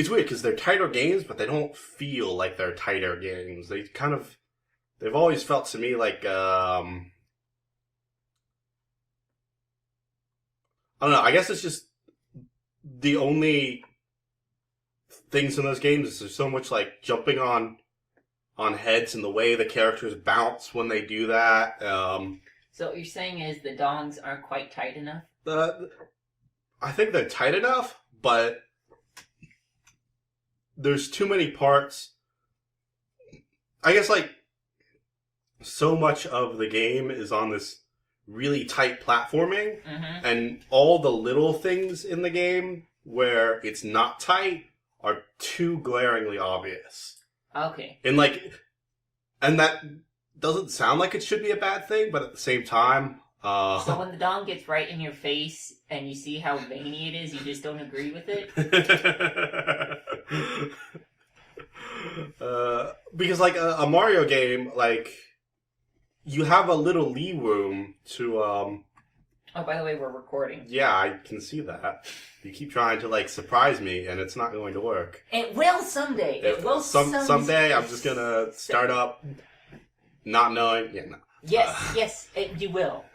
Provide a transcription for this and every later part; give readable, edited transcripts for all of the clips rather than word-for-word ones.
It's weird because they're tighter games, but they don't feel like they're tighter games. They've always felt to me like, I don't know, I guess it's just the only things in those games is there's so much like jumping on heads and the way the characters bounce when they do that. So what you're saying is the dongs aren't quite tight enough? I think they're tight enough, but there's too many parts. I guess, like, so much of the game is on this really tight platforming, and all the little things in the game where it's not tight are too glaringly obvious. Okay. And that doesn't sound like it should be a bad thing, but at the same time... So when the dong gets right in your face and you see how veiny it is, you just don't agree with it? Because, like, a Mario game, like, you have a little lee room to, Oh, by the way, we're recording. Yeah, I can see that. You keep trying to, like, surprise me, and it's not going to work. It will someday. It will someday. I'm just gonna start up not knowing. Yeah, no. Yes, you will.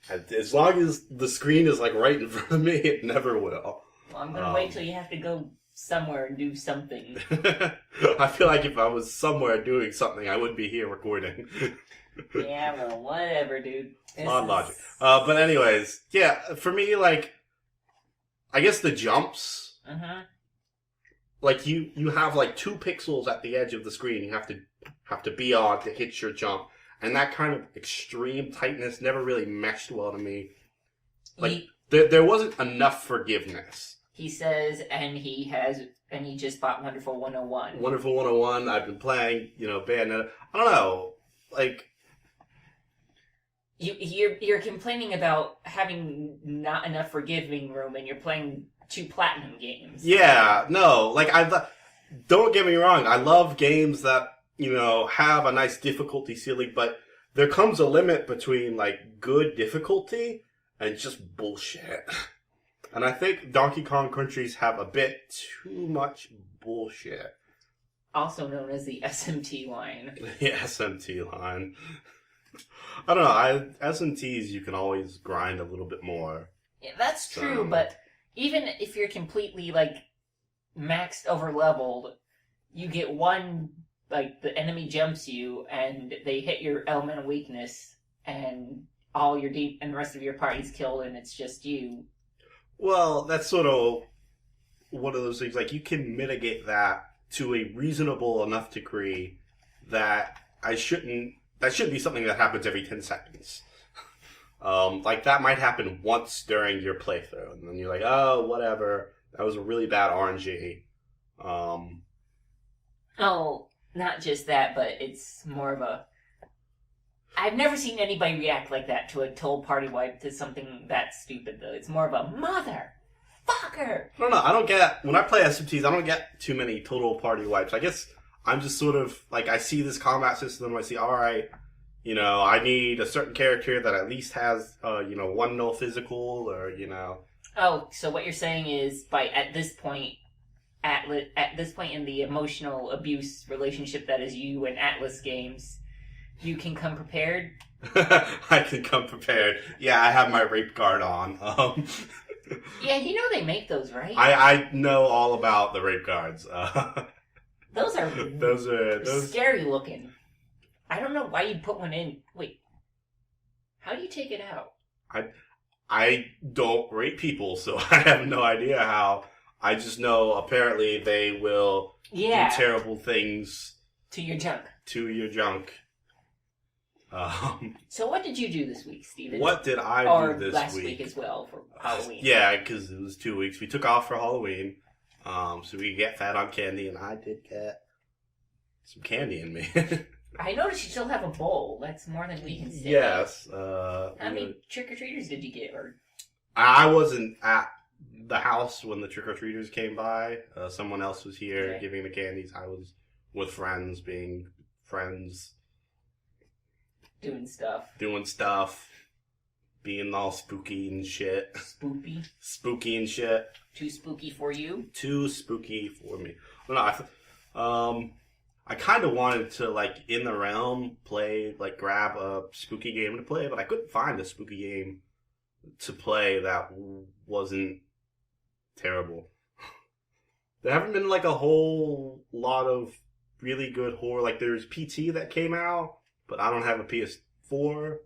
As long as the screen is, like, right in front of me, it never will. Well, I'm gonna wait till you have to go somewhere and do something. I feel like if I was somewhere doing something, I wouldn't be here recording. Yeah, well, whatever, dude. Odd logic. But anyways, yeah, for me, like, I guess the jumps, like, you have, like, 2 pixels at the edge of the screen you have to be on to hit your jump. And that kind of extreme tightness never really meshed well to me. Like, there wasn't enough forgiveness. He says, and he just bought Wonderful 101. Wonderful 101, I've been playing, Bayonetta. I don't know, like... You're complaining about having not enough forgiving room, and you're playing 2 platinum games. Yeah, no, like, don't get me wrong, I love games that, have a nice difficulty ceiling, but there comes a limit between, like, good difficulty and just bullshit. And I think Donkey Kong Countries have a bit too much bullshit. Also known as the SMT line. The SMT line. I don't know, SMTs you can always grind a little bit more. Yeah, that's true, but even if you're completely, like, maxed over leveled, you get one... Like, the enemy jumps you, and they hit your elemental weakness, and and the rest of your party's killed, and it's just you. Well, that's sort of one of those things, like, you can mitigate that to a reasonable enough degree that shouldn't be something that happens every 10 seconds. Like, that might happen once during your playthrough, and then you're like, oh, whatever, that was a really bad RNG. Oh... Not just that, but it's more of a... I've never seen anybody react like that to a total party wipe to something that stupid, though. It's more of a motherfucker! I don't get... When I play SMTs, I don't get too many total party wipes. I guess I'm just sort of... Like, I see this combat system, I see, alright, I need a certain character that at least has, 1 no physical, or, Oh, so what you're saying is, at this point in the emotional abuse relationship that is you and Atlas games, you can come prepared? I can come prepared. Yeah, I have my rape guard on. Yeah, they make those, right? I know all about the rape guards. Those are those scary looking. I don't know why you'd put one in. Wait, how do you take it out? I don't rape people, so I have no idea how. I just know, apparently, they will do terrible things... To your junk. So what did you do this week, Steven? What did I do this week? Or last week as well, for Halloween. Yeah, because it was 2 weeks. We took off for Halloween, so we could get fat on candy, and I did get some candy in me. I noticed you still have a bowl. That's more than we can say. Yes. How many trick-or-treaters did you get? I wasn't at the house when the trick-or-treaters came by. Someone else was here giving the candies. I was with friends, being friends. Doing stuff. being all spooky and shit. Spoopy? Spooky and shit. Too spooky for you? Too spooky for me. Well, no, I kind of wanted to, like, in the realm, grab a spooky game to play, but I couldn't find a spooky game to play that wasn't terrible. There haven't been, like, a whole lot of really good horror. Like, there's PT that came out, but I don't have a PS4.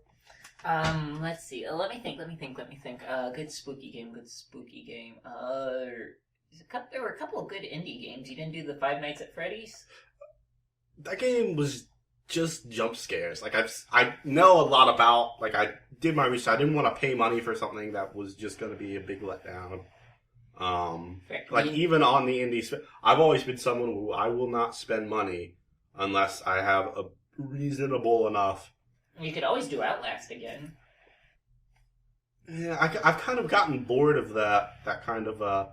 Let's see. Let me think. Good spooky game. There were a couple of good indie games. You didn't do the Five Nights at Freddy's? That game was just jump scares. Like, I know a lot about, like, I did my research. I didn't want to pay money for something that was just going to be a big letdown. Like, even on the indies, I've always been someone who I will not spend money unless I have a reasonable enough. You could always do Outlast again. Yeah, I've kind of gotten bored of that kind of,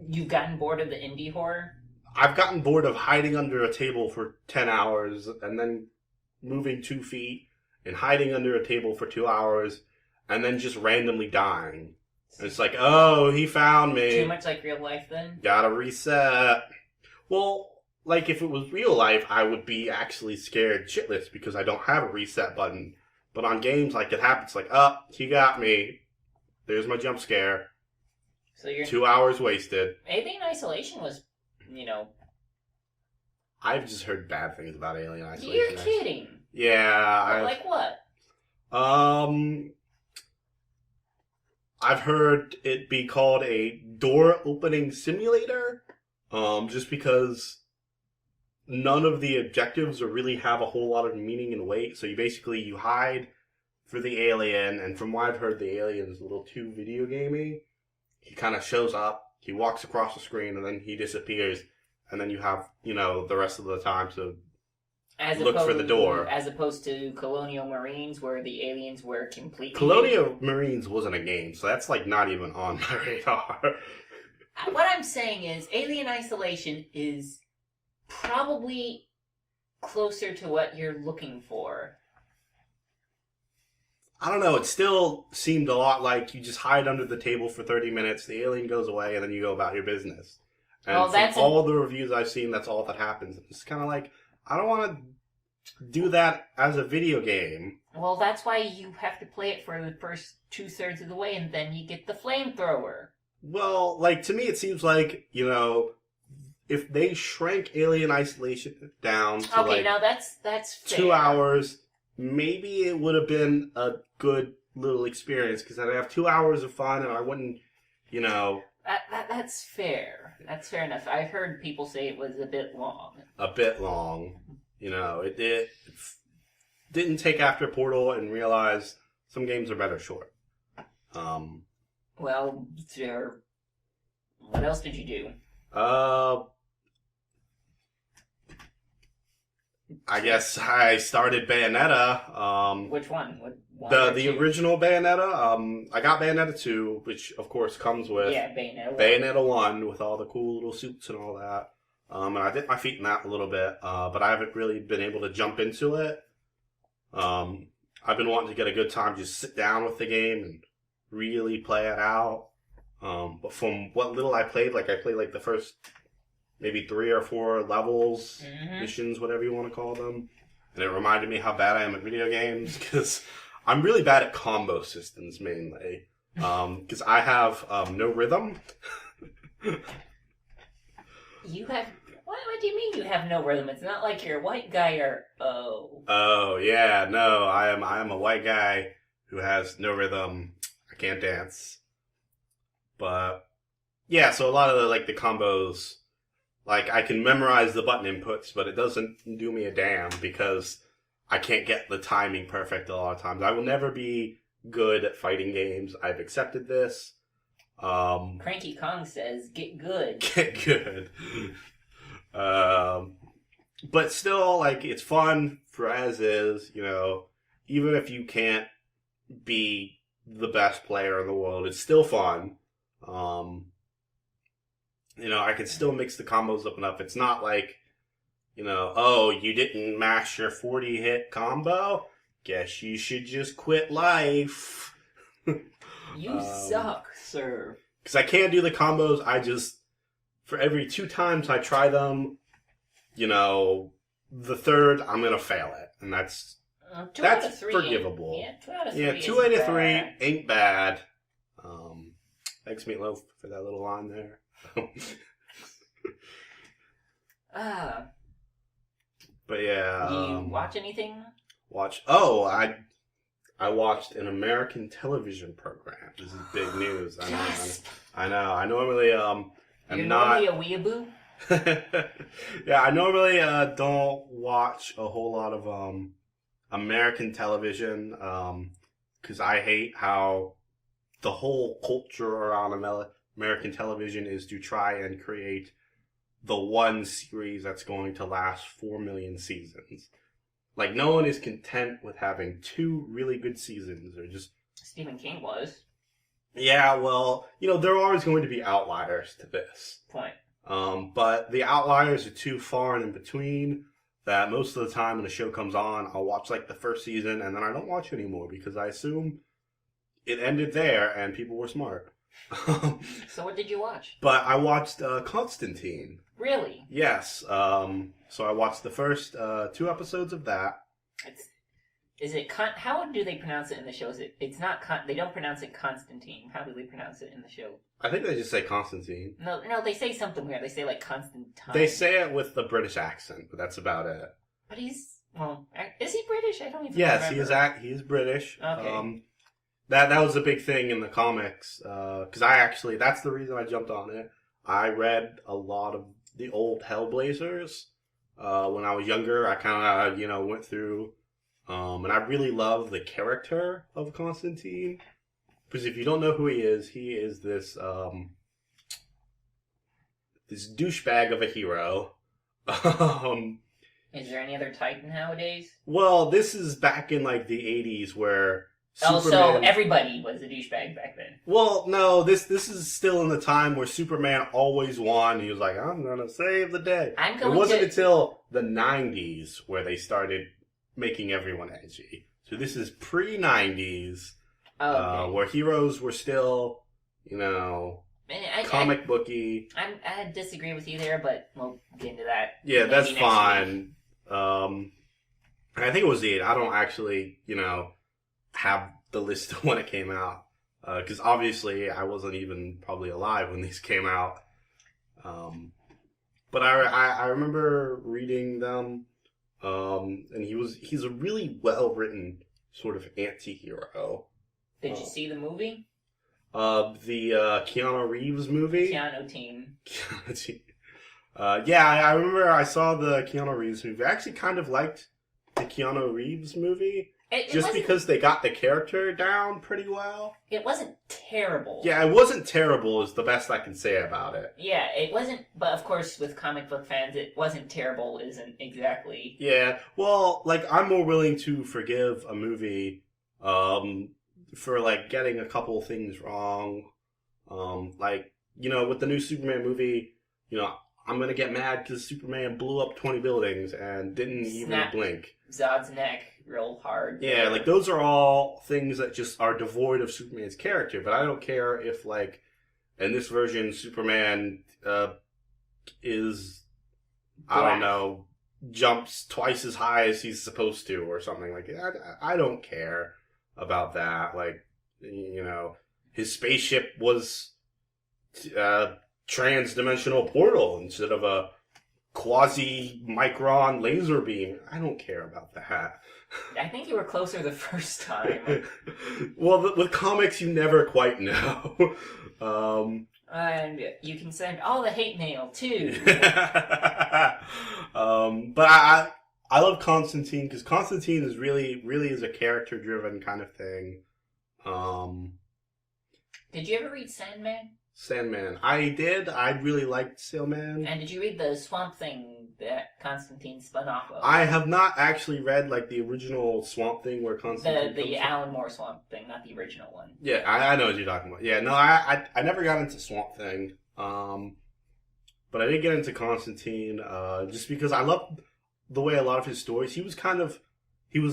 You've gotten bored of the indie horror? I've gotten bored of hiding under a table for 10 hours and then moving 2 feet and hiding under a table for 2 hours and then just randomly dying. And it's like, oh, he found me. Too much like real life then? Gotta reset. Well, like if it was real life, I would be actually scared shitless because I don't have a reset button. But on games, like, it happens like, oh, he got me. There's my jump scare. So you're 2 hours wasted. Alien Isolation was, I've just heard bad things about Alien Isolation. You're kidding. Yeah. Like what? I've heard it be called a door opening simulator. Just because none of the objectives really have a whole lot of meaning and weight. So you hide for the alien, and from what I've heard, the alien is a little too video gamey. He kind of shows up, he walks across the screen, and then he disappears. And then you have, the rest of the time to look for the door. As opposed to Colonial Marines, where the aliens were completely... Colonial Marines wasn't a game, so that's, like, not even on my radar. What I'm saying is, Alien Isolation is probably closer to what you're looking for. I don't know, it still seemed a lot like you just hide under the table for 30 minutes, the alien goes away, and then you go about your business. And from all the reviews I've seen, that's all that happens. It's kind of like, I don't want to do that as a video game. Well, that's why you have to play it for the first 2/3 of the way, and then you get the flamethrower. Well, like, to me it seems like, if they shrank Alien Isolation down to, now that's fair. 2 hours, maybe it would have been a good little experience, because I'd have 2 hours of fun, and I wouldn't, That's fair. That's fair enough. I've heard people say it was a bit long. A bit long. It didn't take after Portal and realize some games are better short. Well, what else did you do? I guess I started Bayonetta. Which one? The original Bayonetta. I got Bayonetta 2, which of course comes with Bayonetta 1 with all the cool little suits and all that. And I dipped my feet in that a little bit, but I haven't really been able to jump into it. I've been wanting to get a good time, just sit down with the game and really play it out. But from what little I played the first maybe 3 or 4 levels, missions, whatever you want to call them. And it reminded me how bad I am at video games, because I'm really bad at combo systems, mainly. Because I have no rhythm. You have... What do you mean you have no rhythm? It's not like you're a white guy or... Oh. Oh, yeah, no, I am a white guy who has no rhythm. I can't dance. But, yeah, so a lot of the combos... I can memorize the button inputs, but it doesn't do me a damn because I can't get the timing perfect a lot of times. I will never be good at fighting games. I've accepted this. Cranky Kong says, get good. Get good. But still, it's fun for as is, even if you can't be the best player in the world, it's still fun. I can still mix the combos up enough. It's not like, oh, you didn't mash your 40-hit combo? Guess you should just quit life. You suck, sir. Because I can't do the combos. I just, for every 2 times I try them, the third I'm gonna fail it, and that's 2 out of 3 forgivable. Yeah, 2 out of 3. Yeah, 2 out of 3 ain't bad. Thanks, Meatloaf, for that little line there. But yeah. Do you watch anything? I watched an American television program. This is big news. I know. I normally am You're not. normally a weeaboo? Yeah, I normally don't watch a whole lot of American television because I hate how the whole culture around American television is to try and create the one series that's going to last 4 million seasons. Like, no one is content with having 2 really good seasons. Or just Stephen King was. Yeah, well, there are always going to be outliers to this. Point. But the outliers are too far and in between that most of the time when a show comes on, I'll watch like the first season and then I don't watch anymore because I assume it ended there and people were smart. So what did you watch? But I watched Constantine. Really? Yes. So I watched the first 2 episodes of that. How do they pronounce it in the show? It's not. They don't pronounce it Constantine. How do they pronounce it in the show? I think they just say Constantine. No, they say something weird. They say like Constantine. They say it with the British accent, but that's about it. But is he British? I don't even. Yes, remember. he is British. Okay. That was a big thing in the comics because that's the reason I jumped on it. I read a lot of the old Hellblazers when I was younger. I kind of went through. And I really love the character of Constantine. Because if you don't know who he is this douchebag of a hero. Is there any other Titan nowadays? Well, this is back in like the 80s where Superman... so everybody was a douchebag back then. Well, no, this is still in the time where Superman always won. He was like, I'm going to save the day. It wasn't until the 90s where they started making everyone edgy. So this is pre-90s, where heroes were still, comic booky. I disagree with you there, but we'll get into that. Yeah, that's fine. And I think it was I don't actually, have the list of when it came out. Because obviously I wasn't even probably alive when these came out. But I remember reading them. And he's a really well-written sort of anti-hero. Did you see the movie? The Keanu Reeves movie? Keanu Team. Yeah, I remember I saw the Keanu Reeves movie. I actually kind of liked the Keanu Reeves movie. Just because they got the character down pretty well. It wasn't terrible. Yeah, it wasn't terrible is the best I can say about it. Yeah, it wasn't, but of course with comic book fans, it wasn't terrible isn't exactly... Yeah, well, like, I'm more willing to forgive a movie for, like, getting a couple things wrong. Like, with the new Superman movie, I'm going to get mad because Superman blew up 20 buildings and didn't even blink. Zod's neck real hard. Yeah, like those are all things that just are devoid of Superman's character. But I don't care if, like, in this version, Superman is, I don't know, jumps twice as high as he's supposed to or something like that. I don't care about that. Like, his spaceship was trans-dimensional portal instead of a quasi-micron laser beam. I don't care about that. I think you were closer the first time. Well, with comics, you never quite know. And you can send all the hate mail, too. But I love Constantine, because Constantine is really is a character-driven kind of thing. Did you ever read Sandman? Sandman. I did. I really liked Sandman. And did you read the Swamp Thing that Constantine spun off of? I have not actually read, like, the original Swamp Thing where Constantine... The Alan Moore Swamp Thing, not the original one. Yeah, I know what you're talking about. Yeah, no, I never got into Swamp Thing. But I did get into Constantine, just because I love the way a lot of his stories... He was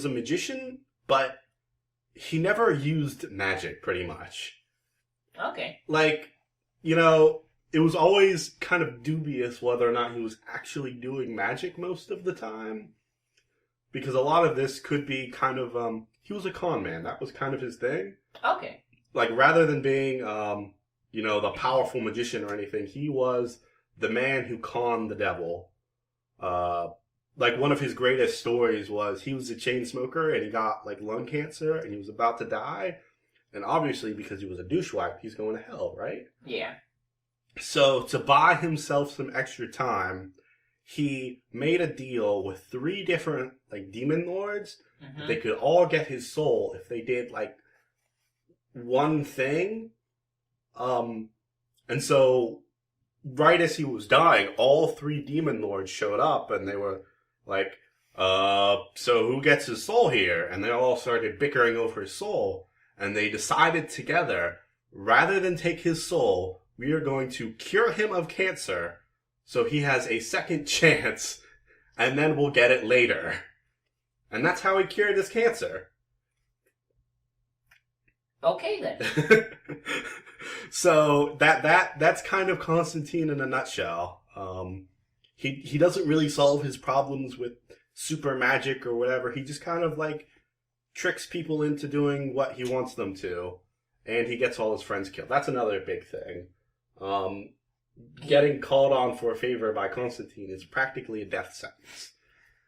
a magician, but he never used magic, pretty much. Okay. Like, it was always kind of dubious whether or not he was actually doing magic most of the time. Because a lot of this could be kind of, he was a con man. That was kind of his thing. Okay. Like, rather than being, the powerful magician or anything, he was the man who conned the devil. Like, one of his greatest stories was he was a chain smoker and he got, like, lung cancer and he was about to die. And obviously, because he was a douchewag, he's going to hell, right? Yeah. So, to buy himself some extra time, he made a deal with 3 different, like, demon lords. Mm-hmm. They could all get his soul if they did, like, one thing. And so, right as he was dying, all 3 demon lords showed up, and they were like, so who gets his soul here? And they all started bickering over his soul, and they decided together, rather than take his soul, we are going to cure him of cancer, so he has a second chance, and then we'll get it later. And that's how he cured his cancer. Okay, then. So that's kind of Constantine in a nutshell. He doesn't really solve his problems with super magic or whatever. He just kind of, like, tricks people into doing what he wants them to, and he gets all his friends killed. That's another big thing. Getting called on for a favor by Constantine is practically a death sentence.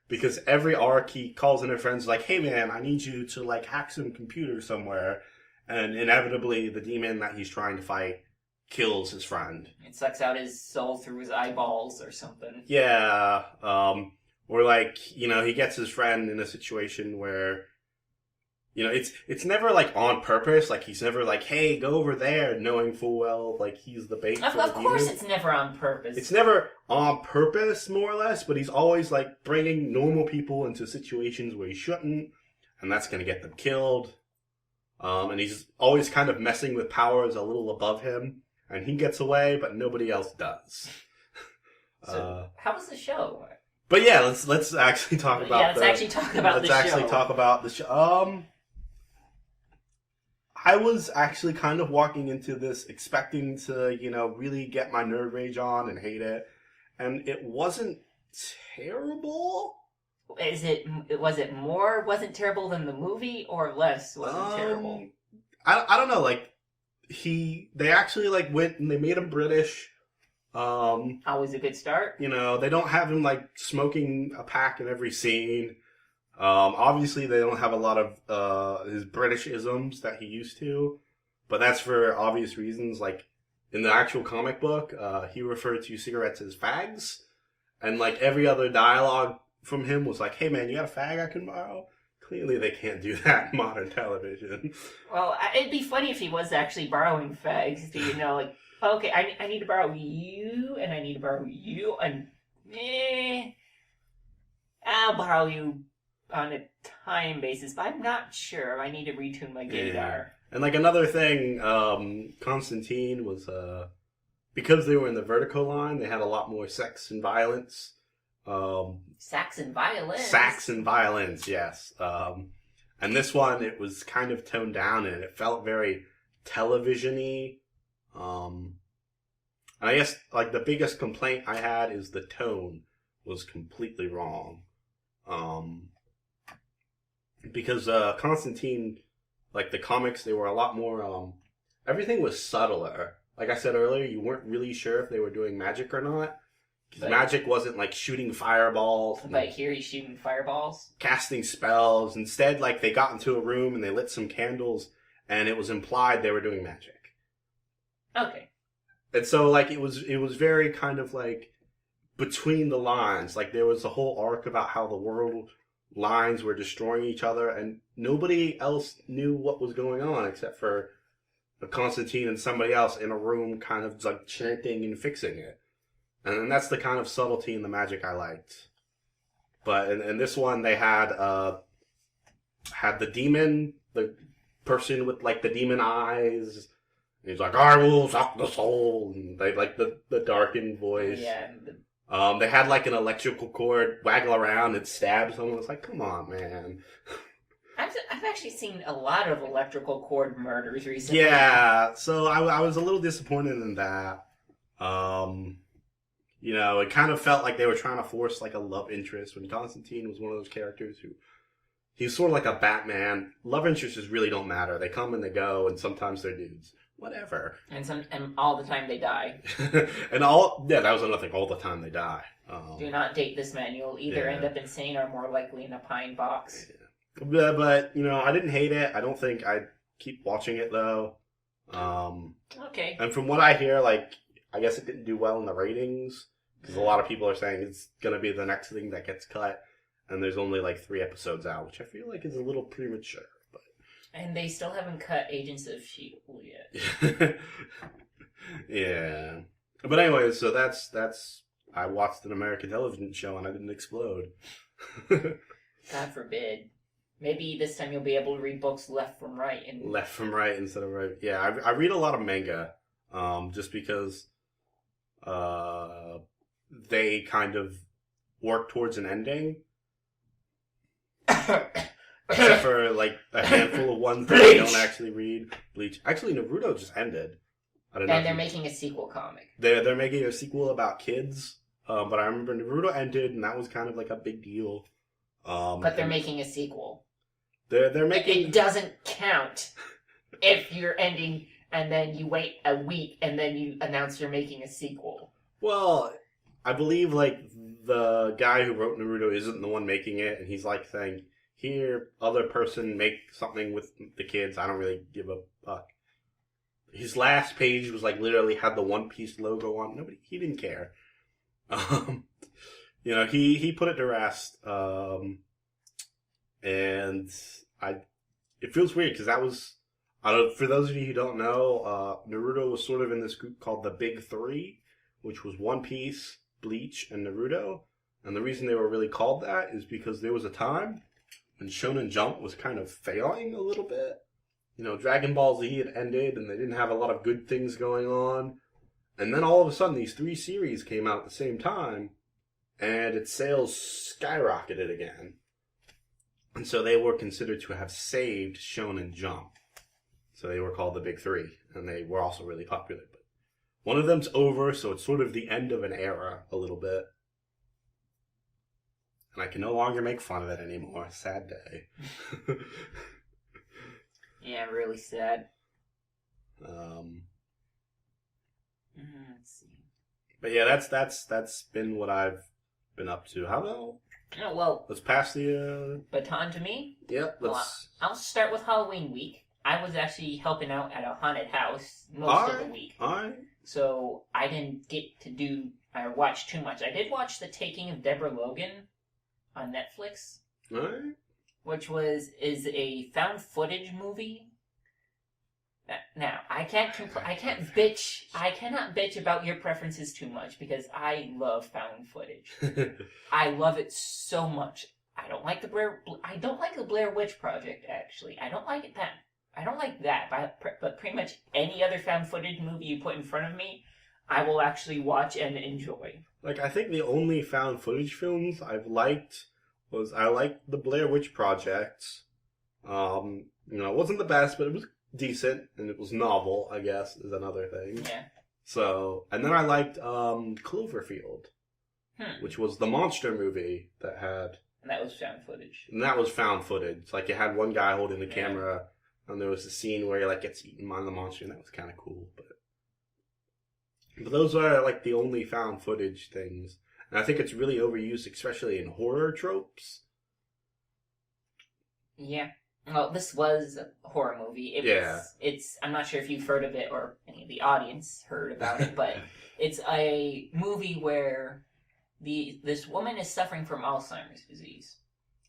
Because every arc he calls in a friend's like, hey man, I need you to, like, hack some computer somewhere. And inevitably, the demon that he's trying to fight kills his friend. It sucks out his soul through his eyeballs or something. Yeah. Or, like, he gets his friend in a situation where, it's never, like, on purpose. Like, he's never like, hey, go over there, knowing full well, like, he's the bait for the demon. Of course it's never on purpose. It's never on purpose, more or less, but he's always, like, bringing normal people into situations where he shouldn't, and that's going to get them killed. And he's always kind of messing with powers a little above him, and he gets away, but nobody else does. So, how was the show? But yeah, let's actually talk about. Yeah, let's actually talk about the show. Let's actually talk about the show. I was actually kind of walking into this expecting to, really get my nerd rage on and hate it, and it wasn't terrible. Wasn't terrible than the movie, or less wasn't terrible? I don't know, like, they actually, like, went and they made him British. Always a good start. They don't have him, like, smoking a pack in every scene. Obviously they don't have a lot of, his British isms that he used to, but that's for obvious reasons. Like, in the actual comic book, he referred to cigarettes as fags, and, like, every other dialogue from him was like, hey man, you got a fag I can borrow? Clearly they can't do that in modern television. Well, it'd be funny if he was actually borrowing fags, like, okay, I need to borrow you, and I need to borrow you, and I'll borrow you on a time basis, but I'm not sure. I need to retune my Gengar. Yeah. And, like, another thing, Constantine was, because they were in the vertical line, they had a lot more sex and violence. Sax and violence. Sax and violence, yes. And this one, it was kind of toned down, and it felt very television-y. And I guess, like, the biggest complaint I had is the tone was completely wrong. Because Constantine, like, the comics, they were a lot more, everything was subtler. Like I said earlier, you weren't really sure if they were doing magic or not. Because magic wasn't, like, shooting fireballs. But here he's shooting fireballs? Casting spells. Instead, like, they got into a room and they lit some candles, and it was implied they were doing magic. Okay. And so, like, it was very kind of, like, between the lines. Like, there was a whole arc about how the world lines were destroying each other, and nobody else knew what was going on except for Constantine and somebody else in a room kind of, like, chanting and fixing it. And that's the kind of subtlety in the magic I liked. But in this one, they had the demon, the person with, like, the demon eyes. And he's like, I will suck the soul. And they, like, the darkened voice. Yeah. They had, like, an electrical cord waggle around and stab someone. It's like, come on, man. I've actually seen a lot of electrical cord murders recently. Yeah, so I was a little disappointed in that. You know, it kind of felt like they were trying to force like a love interest when Constantine was one of those characters who he's sort of like a Batman. Love interests really don't matter. They come and they go, and sometimes they're dudes. Whatever. And all the time they die. That was another thing. All the time they die. Do not date this man. You'll either end up insane or more likely in a pine box. Yeah. But you know, I didn't hate it. I don't think I'd keep watching it though. Okay. And from what I hear, like, I guess it didn't do well in the ratings because a lot of people are saying it's gonna be the next thing that gets cut, and there's only like 3 episodes out, which I feel like is a little premature. But and they still haven't cut Agents of S.H.I.E.L.D. yet. Yeah. But anyway, so that's. I watched an American television show and I didn't explode. God forbid. Maybe this time you'll be able to read books left from right. Left from right instead of right. Yeah, I read a lot of manga, just because they kind of work towards an ending. Except for, like, a handful of ones that I don't actually read. Bleach. Actually, Naruto just ended. I don't know. And they're making a sequel comic. They're making a sequel about kids. But I remember Naruto ended, and that was kind of like a big deal. But they're making a sequel. They're making... It doesn't count if you're ending and then you wait a week and then you announce you're making a sequel. Well, I believe, like, the guy who wrote Naruto isn't the one making it, and he's like saying, here, other person, make something with the kids. I don't really give a fuck. His last page was, like, literally had the One Piece logo on. He didn't care. You know, he put it to rest, and it feels weird because that was, for those of you who don't know, Naruto was sort of in this group called the Big Three, which was One Piece, Bleach, and Naruto. And the reason they were really called that is because there was a time when Shonen Jump was kind of failing a little bit. You know, Dragon Ball Z had ended and they didn't have a lot of good things going on. And then all of a sudden, these 3 series came out at the same time, and its sales skyrocketed again. And so they were considered to have saved Shonen Jump. So they were called the Big Three, and they were also really popular. But one of them's over, so it's sort of the end of an era, a little bit. And I can no longer make fun of it anymore. Sad day. Yeah, really sad. Let's see. But yeah, that's been what I've been up to. How about? Oh, well, let's pass the baton to me. Yep. Let's. Well, I'll start with Halloween week. I was actually helping out at a haunted house most of the week. Alright. So I didn't get to watch too much. I did watch The Taking of Deborah Logan on Netflix. Alright. Which is a found footage movie. Now, I cannot bitch about your preferences too much because I love found footage. I love it so much. I don't like the Blair Witch Project, actually. I don't like that. But pretty much any other found footage movie you put in front of me, I will actually watch and enjoy. Like, I think the only found footage films I've liked I liked the Blair Witch Project. You know, it wasn't the best, but it was decent, and it was novel, I guess, is another thing. Yeah. So, and then I liked Cloverfield, which was the monster movie that had... And that was found footage. And that was found footage. Like, it had one guy holding the camera, and there was a scene where he, like, gets eaten by the monster, and that was kind of cool. But those are, like, the only found footage things. And I think it's really overused, especially in horror tropes. Yeah. Well, this was a horror movie. I'm not sure if you've heard of it or any of the audience heard about it, but it's a movie where this woman is suffering from Alzheimer's disease.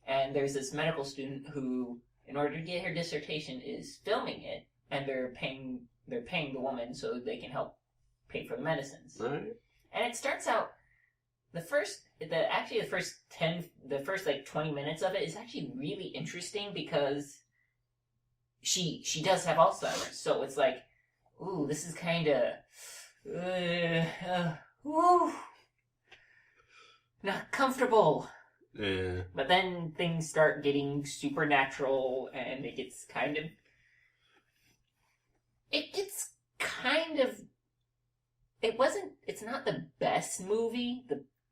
And there's this medical student who, in order to get her dissertation, is filming it, and they're paying the woman so they can help pay for the medicines. Right. And it starts out the first 20 minutes of it is actually really interesting because she does have Alzheimer's. So it's like, ooh, this is kind of not comfortable. Yeah. But then things start getting supernatural, and it gets kind of... It's not the best movie.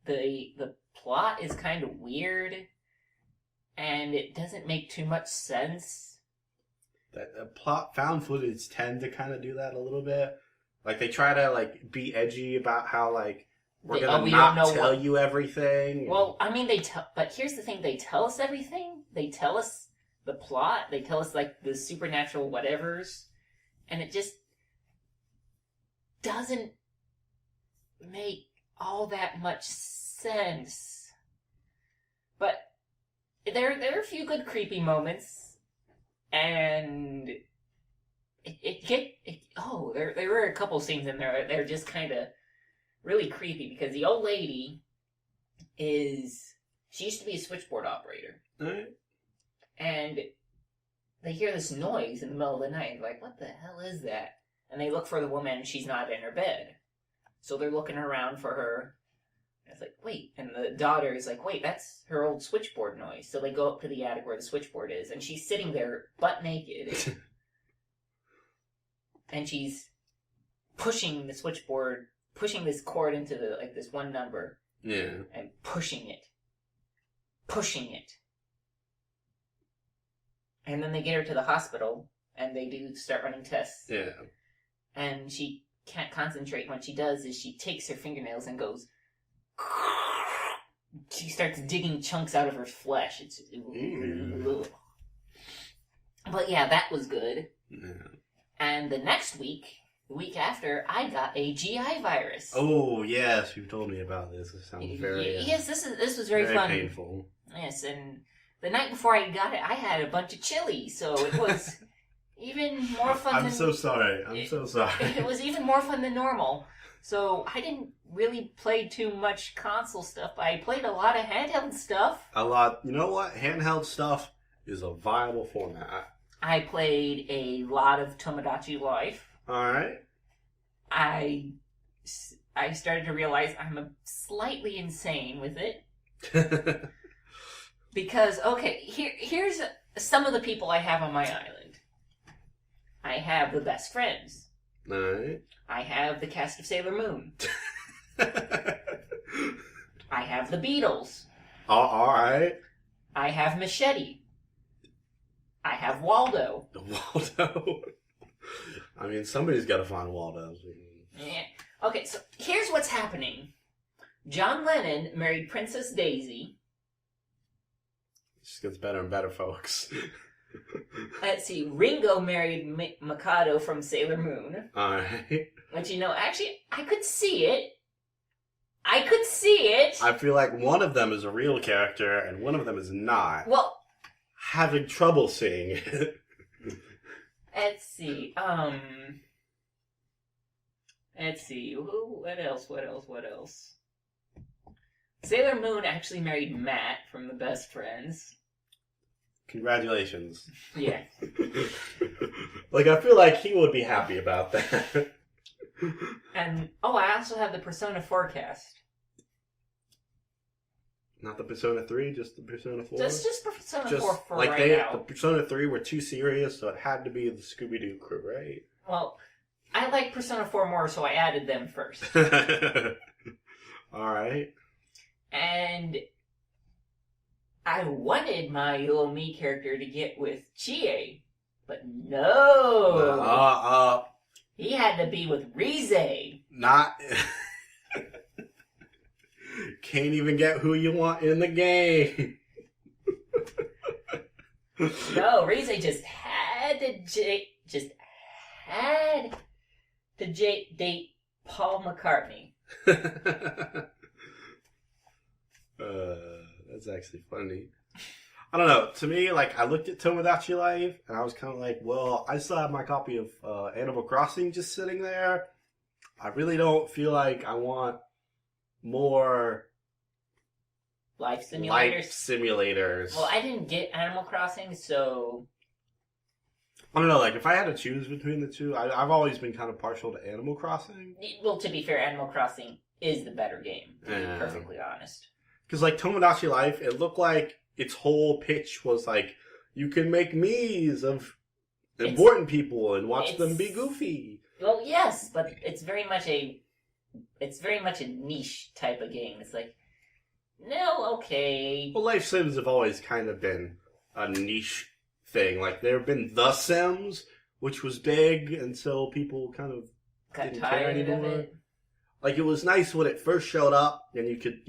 The plot is kind of weird, and it doesn't make too much sense. That plot found footage tend to kind of do that a little bit. Like they try to like be edgy about how like we're gonna not tell you everything. Well, I mean but here's the thing: they tell us everything. They tell us the plot. They tell us like the supernatural whatevers, and it just doesn't make all that much sense. But there are a few good creepy moments, and there were a couple scenes in there. They're just kind of really creepy because the old lady she used to be a switchboard operator, and they hear this noise in the middle of the night. Like, what the hell is that? And they look for the woman, and she's not in her bed. So they're looking around for her. And it's like, wait. And the daughter is like, wait, that's her old switchboard noise. So they go up to the attic where the switchboard is, and she's sitting there butt naked. And she's pushing the switchboard, pushing this cord into this one number. Yeah. And pushing it. Pushing it. And then they get her to the hospital, and they do start running tests. Yeah. And she can't concentrate. When she does is she takes her fingernails and goes... She starts digging chunks out of her flesh. It's... But yeah, that was good. Yeah. And the next week, the week after, I got a GI virus. Oh, yes, you told me about this. It sounds very... Yes, this was very fun. Painful. Yes, and the night before I got it, I had a bunch of chili, so it was... Even more fun I'm so sorry. It was even more fun than normal. So I didn't really play too much console stuff. I played a lot of handheld stuff. A lot. You know what? Handheld stuff is a viable format. I played a lot of Tomodachi Life. Alright. I started to realize I'm slightly insane with it. Because, okay, here's some of the people I have on my island. I have the best friends. Alright. I have the cast of Sailor Moon. I have the Beatles. Alright. I have Machete. I have Waldo. Waldo. I mean, somebody's got to find Waldo. Yeah. Okay, so here's what's happening. John Lennon married Princess Daisy. It just gets better and better, folks. Let's see. Ringo married Mikado from Sailor Moon. Alright. But actually, I could see it. I feel like one of them is a real character and one of them is not. Well, having trouble seeing it. Let's see. Let's see. What else? Sailor Moon actually married Matt from the Best Friends. Congratulations. Yeah. Like, I feel like he would be happy about that. And, I also have the Persona 4 cast. Not the Persona 3, just the Persona 4? Just Persona 4 for like right now. The Persona 3 were too serious, so it had to be the Scooby-Doo crew, right? Well, I like Persona 4 more, so I added them first. Alright. And I wanted my little me character to get with Chie, but no. He had to be with Rize. Not. Can't even get who you want in the game. No, Rize just had to date Paul McCartney. That's actually funny. I don't know. To me, like, I looked at Tomodachi Life, and I was kind of like, well, I still have my copy of Animal Crossing just sitting there. I really don't feel like I want more life simulators. Well, I didn't get Animal Crossing, so I don't know. Like, if I had to choose between the two, I've always been kind of partial to Animal Crossing. Well, to be fair, Animal Crossing is the better game, to be perfectly honest. Because, like, Tomodachi Life, it looked like its whole pitch was, like, you can make Miis of important people and watch them be goofy. Well, yes, but it's very much a niche type of game. It's like, no, okay. Well, Life Sims have always kind of been a niche thing. Like, there have been The Sims, which was big, and so people kind of didn't care anymore. Of it. Like, it was nice when it first showed up, and you could,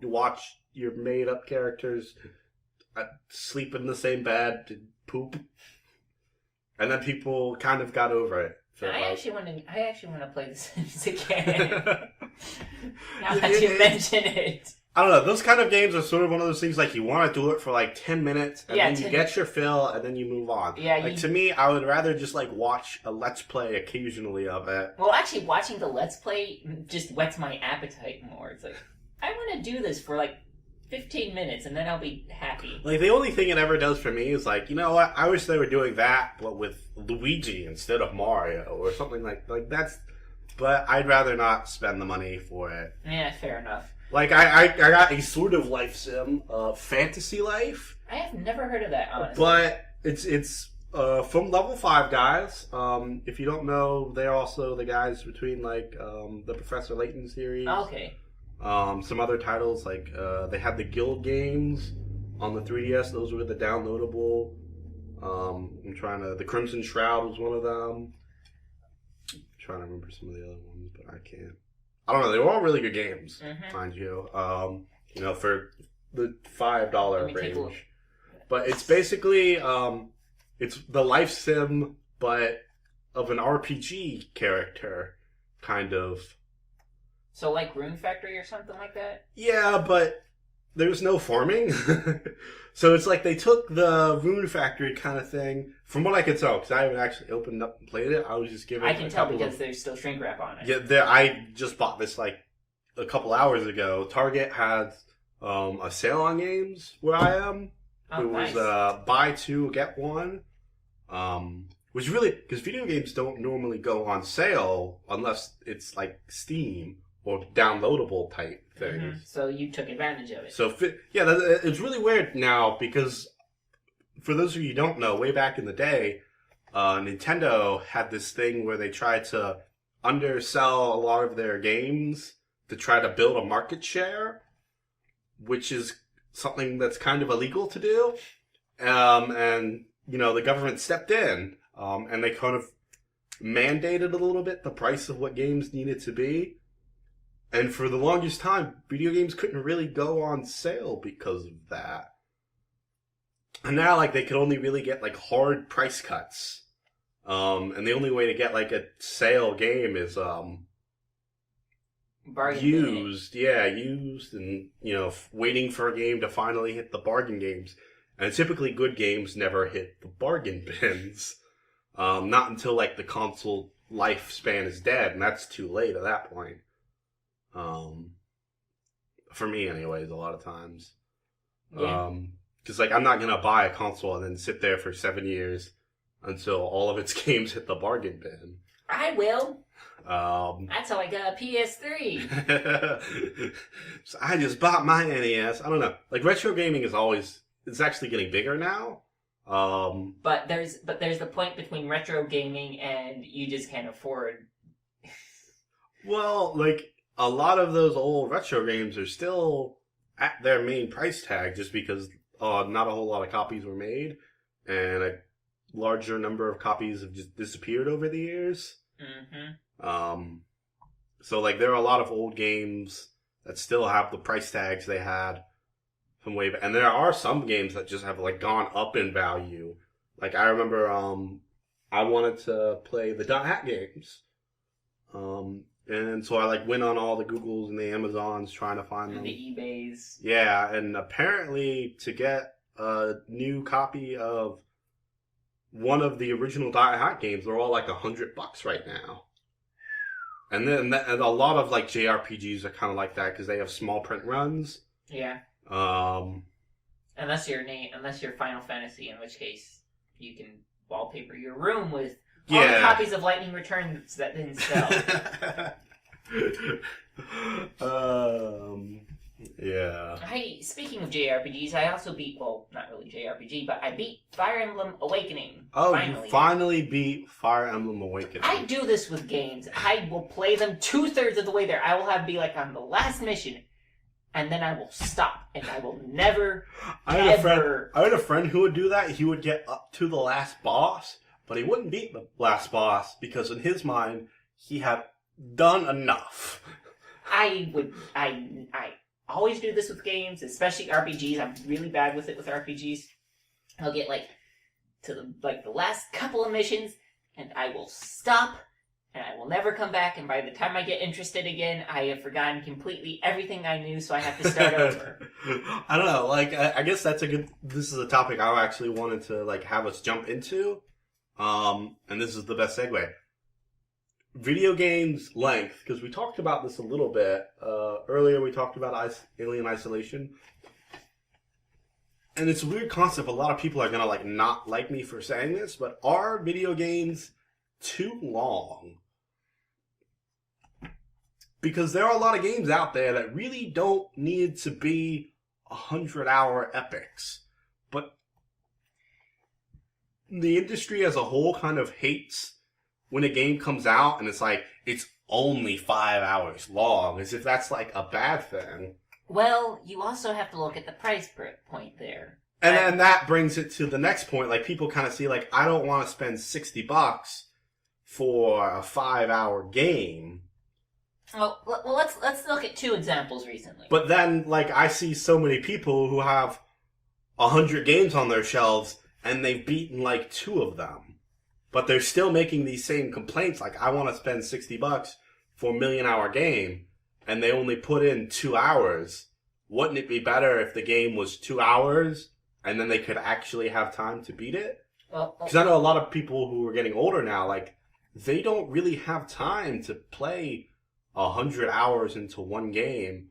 watch your made-up characters sleep in the same bed and poop. And then people kind of got over it. I actually want to play The Sims again. Now that you mention it. I don't know. Those kind of games are sort of one of those things, like, you want to do it for, like, 10 minutes, and then you get your fill, and then you move on. Yeah, like, to me, I would rather just, like, watch a Let's Play occasionally of it. Well, actually, watching the Let's Play just whets my appetite more. It's like, I want to do this for, like, 15 minutes, and then I'll be happy. Like, the only thing it ever does for me is, like, you know what? I wish they were doing that, but with Luigi instead of Mario, or something like that's... But I'd rather not spend the money for it. Yeah, fair enough. Like, I got a sort of life sim, Fantasy Life. I have never heard of that, honestly. But it's from Level 5 guys. If you don't know, they're also the guys between, like, the Professor Layton series. Oh, okay. Some other titles, like, they had the Guild games on the 3DS. Those were the downloadable. The Crimson Shroud was one of them. I'm trying to remember some of the other ones, but I can't. I don't know. They were all really good games, mind you. For the $5 range. But it's basically, it's the life sim, but of an RPG character, kind of. So like Rune Factory or something like that? Yeah, but there's no farming. So it's like they took the Rune Factory kind of thing, from what I could tell, because I haven't actually opened up and played it. I was just giving. I can tell because there's still shrink wrap on it. Yeah, I just bought this like a couple hours ago. Target had a sale on games where I am. Oh, it was buy two get one, which really, because video games don't normally go on sale unless it's like Steam or downloadable type things. Mm-hmm. So you took advantage of it. So it's really weird now because for those of you who don't know, way back in the day, Nintendo had this thing where they tried to undersell a lot of their games to try to build a market share, which is something that's kind of illegal to do. And, the government stepped in, and they kind of mandated a little bit the price of what games needed to be. And for the longest time, video games couldn't really go on sale because of that. And now, like, they could only really get, like, hard price cuts. And the only way to get, like, a sale game is, used. Yeah, used and, waiting for a game to finally hit the bargain games. And typically good games never hit the bargain bins. Not until, like, the console lifespan is dead, and that's too late at that point. For me anyways, a lot of times. Yeah. Because, like, I'm not going to buy a console and then sit there for 7 years until all of its games hit the bargain bin. I will. That's how I got a PS3. So I just bought my NES. I don't know. Like, retro gaming it's actually getting bigger now. But there's the point between retro gaming and you just can't afford. Well, like, a lot of those old retro games are still at their main price tag just because not a whole lot of copies were made, and a larger number of copies have just disappeared over the years. Mm-hmm. So, like, there are a lot of old games that still have the price tags they had from way back. And there are some games that just have, like, gone up in value. Like, I remember I wanted to play the Dot Hat games. And so I, like, went on all the Googles and the Amazons trying to find them. The eBays. Yeah, and apparently to get a new copy of one of the original Dot Hat games, they're all like $100 right now. And then and a lot of, like, JRPGs are kind of like that because they have small print runs. Yeah. Unless you're Final Fantasy, in which case you can wallpaper your room with all the copies of Lightning Returns that didn't sell. Yeah. Speaking of JRPGs, I also beat, well, not really JRPG, but I beat Fire Emblem Awakening. Oh, finally. you finally beat Fire Emblem Awakening. I do this with games. I will play them 2/3 of the way there. I will be like on the last mission, and then I will stop, and I will never, I had a friend who would do that. He would get up to the last boss, but he wouldn't beat the last boss because in his mind, he had done enough. I always do this with games, especially RPGs. I'm really bad with it with RPGs. I'll get to the last couple of missions, and I will stop, and I will never come back. And by the time I get interested again, I have forgotten completely everything I knew, so I have to start over. I don't know. I guess that's this is a topic I actually wanted to have us jump into. And this is the best segue. Video games length, because we talked about this a little bit earlier. We talked about Alien Isolation, and it's a weird concept. A lot of people are gonna not like me for saying this, but are video games too long? Because there are a lot of games out there that really don't need to be 100-hour epics, but the industry as a whole kind of hates when a game comes out and it's only 5 hours long, as if that's a bad thing. Well, you also have to look at the price point there. And then that brings it to the next point. People kind of see, I don't want to spend $60 for a 5-hour game. Well, let's look at 2 examples recently. But then, I see so many people who have 100 games on their shelves, and they've beaten, 2 of them. But they're still making these same complaints, I want to spend $60 for a million-hour game, and they only put in 2 hours. Wouldn't it be better if the game was 2 hours, and then they could actually have time to beat it? Because I know a lot of people who are getting older now, they don't really have time to play 100 hours into one game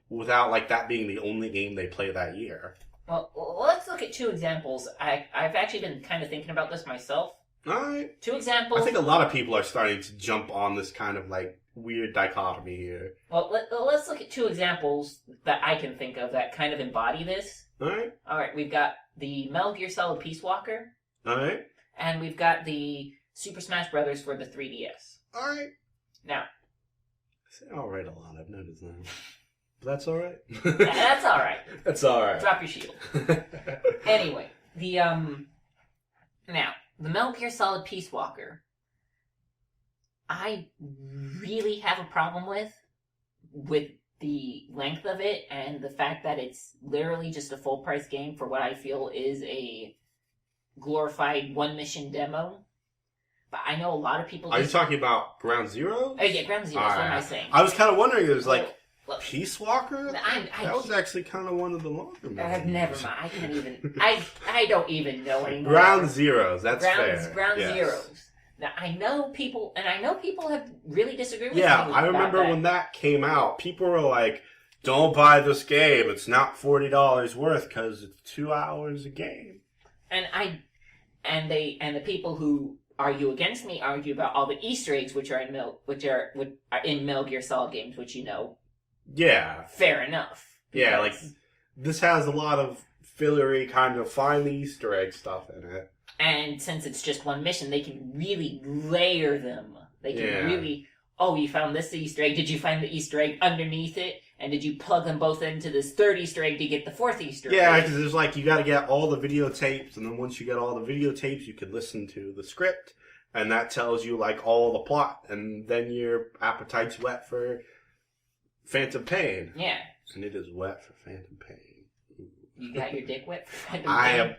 without, that being the only game they play that year. Well, let's look at 2 examples. I've actually been kind of thinking about this myself. All right. 2 examples. I think a lot of people are starting to jump on this kind of weird dichotomy here. Well, let's look at 2 examples that I can think of that kind of embody this. All right. We've got the Metal Gear Solid Peace Walker. All right. And we've got the Super Smash Brothers for the 3DS. All right. Now. I say all right a lot. I've noticed that. But that's all right. That's all right. That's all right. Drop your shield. Anyway, now. The Metal Gear Solid Peace Walker, I really have a problem with the length of it and the fact that it's literally just a full-price game for what I feel is a glorified one-mission demo. But I know a lot of people... Are you talking about Ground Zero? Oh, yeah, Ground Zero. What am I saying? I was kind of wondering, it was Peace Walker? That was actually kind of one of the longer movies. Never mind. I can't even... I don't even know anymore. Ground Zeroes. That's fair. Ground Zeroes. Now, I know people have really disagreed with me. Yeah, I remember when that came out, people were like, don't buy this game. It's not $40 worth because it's 2 hours a game. And the people who argue against me argue about all the Easter eggs which are in Metal Gear Solid games, which you know. Yeah. Fair enough. Yeah, this has a lot of fillery kind of find the Easter egg stuff in it. And since it's just one mission, they can really layer them. They can really, you found this Easter egg. Did you find the Easter egg underneath it? And did you plug them both into this third Easter egg to get the fourth Easter egg? Yeah, because there's you got to get all the videotapes, and then once you get all the videotapes, you can listen to the script, and that tells you all the plot, and then your appetite's wet for Phantom Pain. Yeah. And it is wet for Phantom Pain. You got your dick wet for Phantom Pain?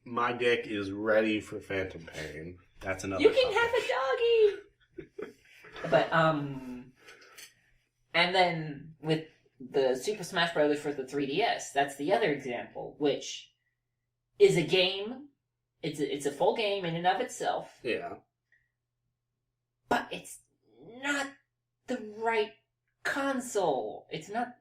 My dick is ready for Phantom Pain. That's another You can have a doggy! But, and then with the Super Smash Brothers for the 3DS, that's the other example, which is a game. It's a full game in and of itself. Yeah. But it's not the right console. It's not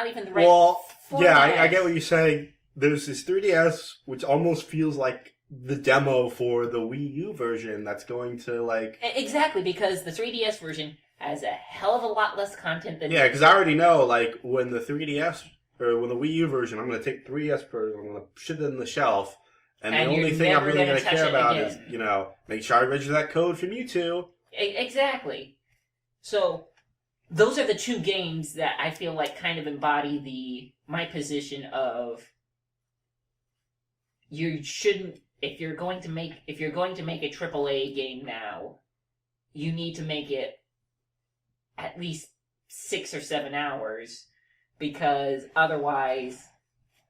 even the right format. Yeah, I get what you're saying. There's this 3DS, which almost feels like the demo for the Wii U version that's going to Exactly, because the 3DS version has a hell of a lot less content than... Yeah, because I already know, like, when the 3DS, or when the Wii U version, I'm going to take the 3DS version, I'm going to shit it in the shelf, and the only thing I'm really going to care about is, make sure I register that code from you two. Exactly. So, those are the two games that I feel like kind of embody my position of you shouldn't, if you're going to make a AAA game now, you need to make it at least 6 or 7 hours, because otherwise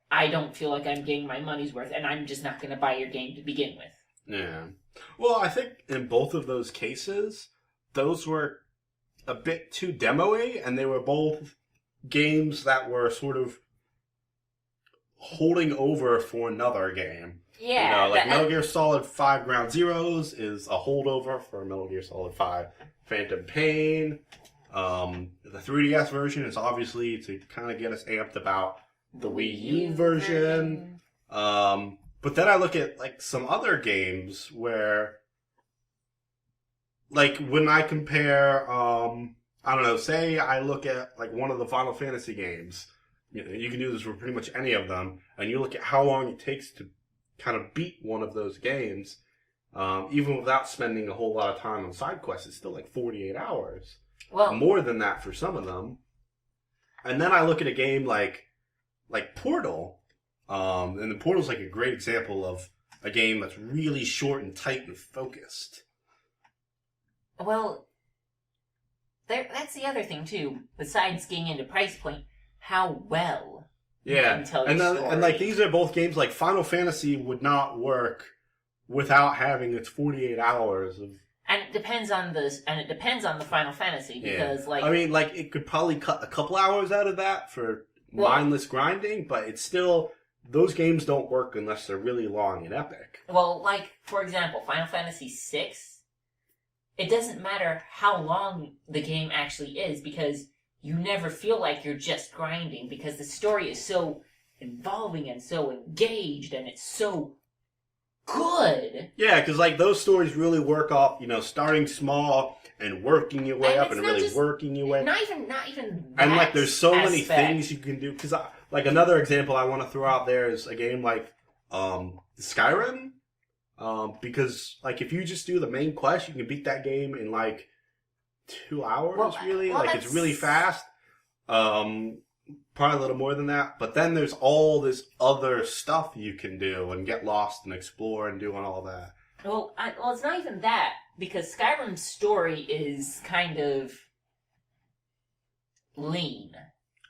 I don't feel like I'm getting my money's worth, and I'm just not going to buy your game to begin with. Yeah. Well, I think in both of those cases, those were a bit too demo-y, and they were both games that were sort of holding over for another game. Yeah. Metal Gear Solid 5 Ground Zeroes is a holdover for Metal Gear Solid 5 Phantom Pain. The 3DS version is obviously to kind of get us amped about the Wii U version. But then I look at, like, some other games where, like, when I compare, say I look at, like, one of the Final Fantasy games. You can do this for pretty much any of them, and you look at how long it takes to kind of beat one of those games, even without spending a whole lot of time on side quests, it's still like 48 hours. Well, more than that for some of them. And then I look at a game like Portal, and the Portal's like a great example of a game that's really short and tight and focused. Well, that's the other thing too, besides getting into price point, how well you can tell your story. And like these are both games like Final Fantasy would not work without having its 48 hours of. And it depends on the Final Fantasy, because it could probably cut a couple hours out of that for mindless grinding, but it's still, those games don't work unless they're really long and epic. Well, like, for example, Final Fantasy VI, it doesn't matter how long the game actually is, because you never feel like you're just grinding, because the story is so involving and so engaged, and it's so good. Yeah, because like those stories really work off, starting small and working your way up and really working your way. Not even that and like there's so many things you can do. Because like another example I want to throw out there is a game like Skyrim. Because like if you just do the main quest, you can beat that game in like 2 hours. It's really fast. Probably a little more than that, but then there's all this other stuff you can do and get lost and explore and doing all that. Well, it's not even that, because Skyrim's story is kind of lean.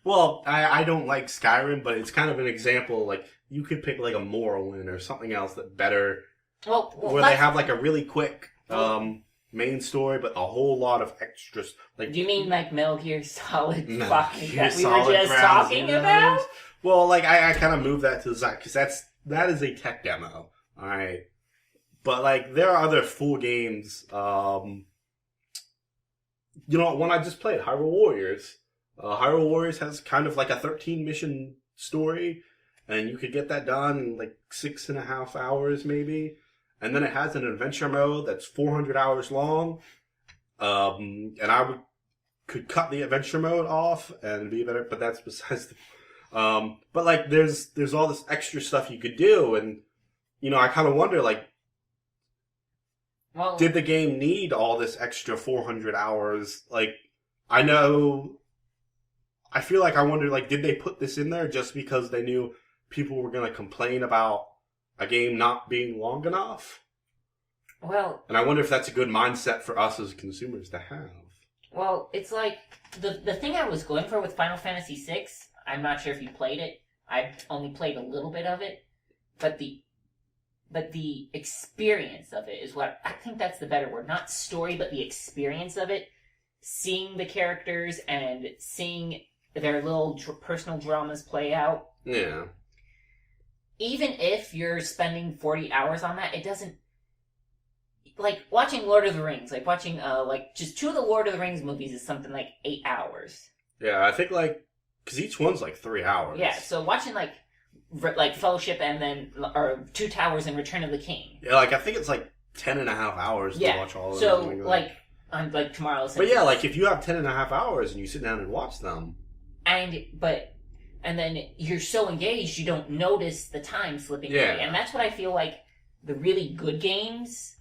Well, I don't like Skyrim, but it's kind of an example. Like you could pick like a Morrowind or something else that better. Where they have like a really quick main story, but a whole lot of extras. Like, do you mean like Metal Gear Solid that we were just talking about? Well, like I kind of moved that to the side because that is a tech demo, all right. But like there are other full games. One I just played, Hyrule Warriors. Hyrule Warriors has kind of like a 13 mission story, and you could get that done in like 6.5 hours maybe. And then it has an adventure mode that's 400 hours long. And I could cut the adventure mode off and be better, but that's besides the... but like there's all this extra stuff you could do, and I kind of wonder like, did the game need all this extra 400 hours? Like, I feel like I wonder like, did they put this in there just because they knew people were going to complain about a game not being long enough? Well... And I wonder if that's a good mindset for us as consumers to have. Well, it's like, the thing I was going for with Final Fantasy VI, I'm not sure if you played it. I've only played a little bit of it. But the experience of it is what... I think that's the better word. Not story, but the experience of it. Seeing the characters and seeing their little personal dramas play out. Yeah. Even if you're spending 40 hours on that, it doesn't... Like, watching Lord of the Rings, like watching, just 2 of the Lord of the Rings movies is something like 8 hours. Yeah, I think, because each one's like 3 hours. Yeah, so watching, like Fellowship and then, or Two Towers and Return of the King. Yeah, I think it's like 10.5 hours to watch all of them. So, on like tomorrow's. But yeah, like if you have 10.5 hours and you sit down and watch them, and then you're so engaged you don't notice the time slipping away, and that's what I feel like the really good games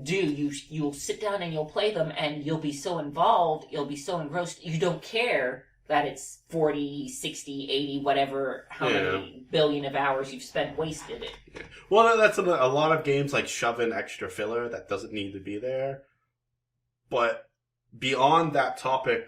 do. You'll sit down and you'll play them, and you'll be so involved, you'll be so engrossed, you don't care that it's 40, 60, 80, whatever, how many billion of hours you've spent wasted it. Yeah. Well, that's a lot of games like shove in extra filler that doesn't need to be there. But beyond that topic,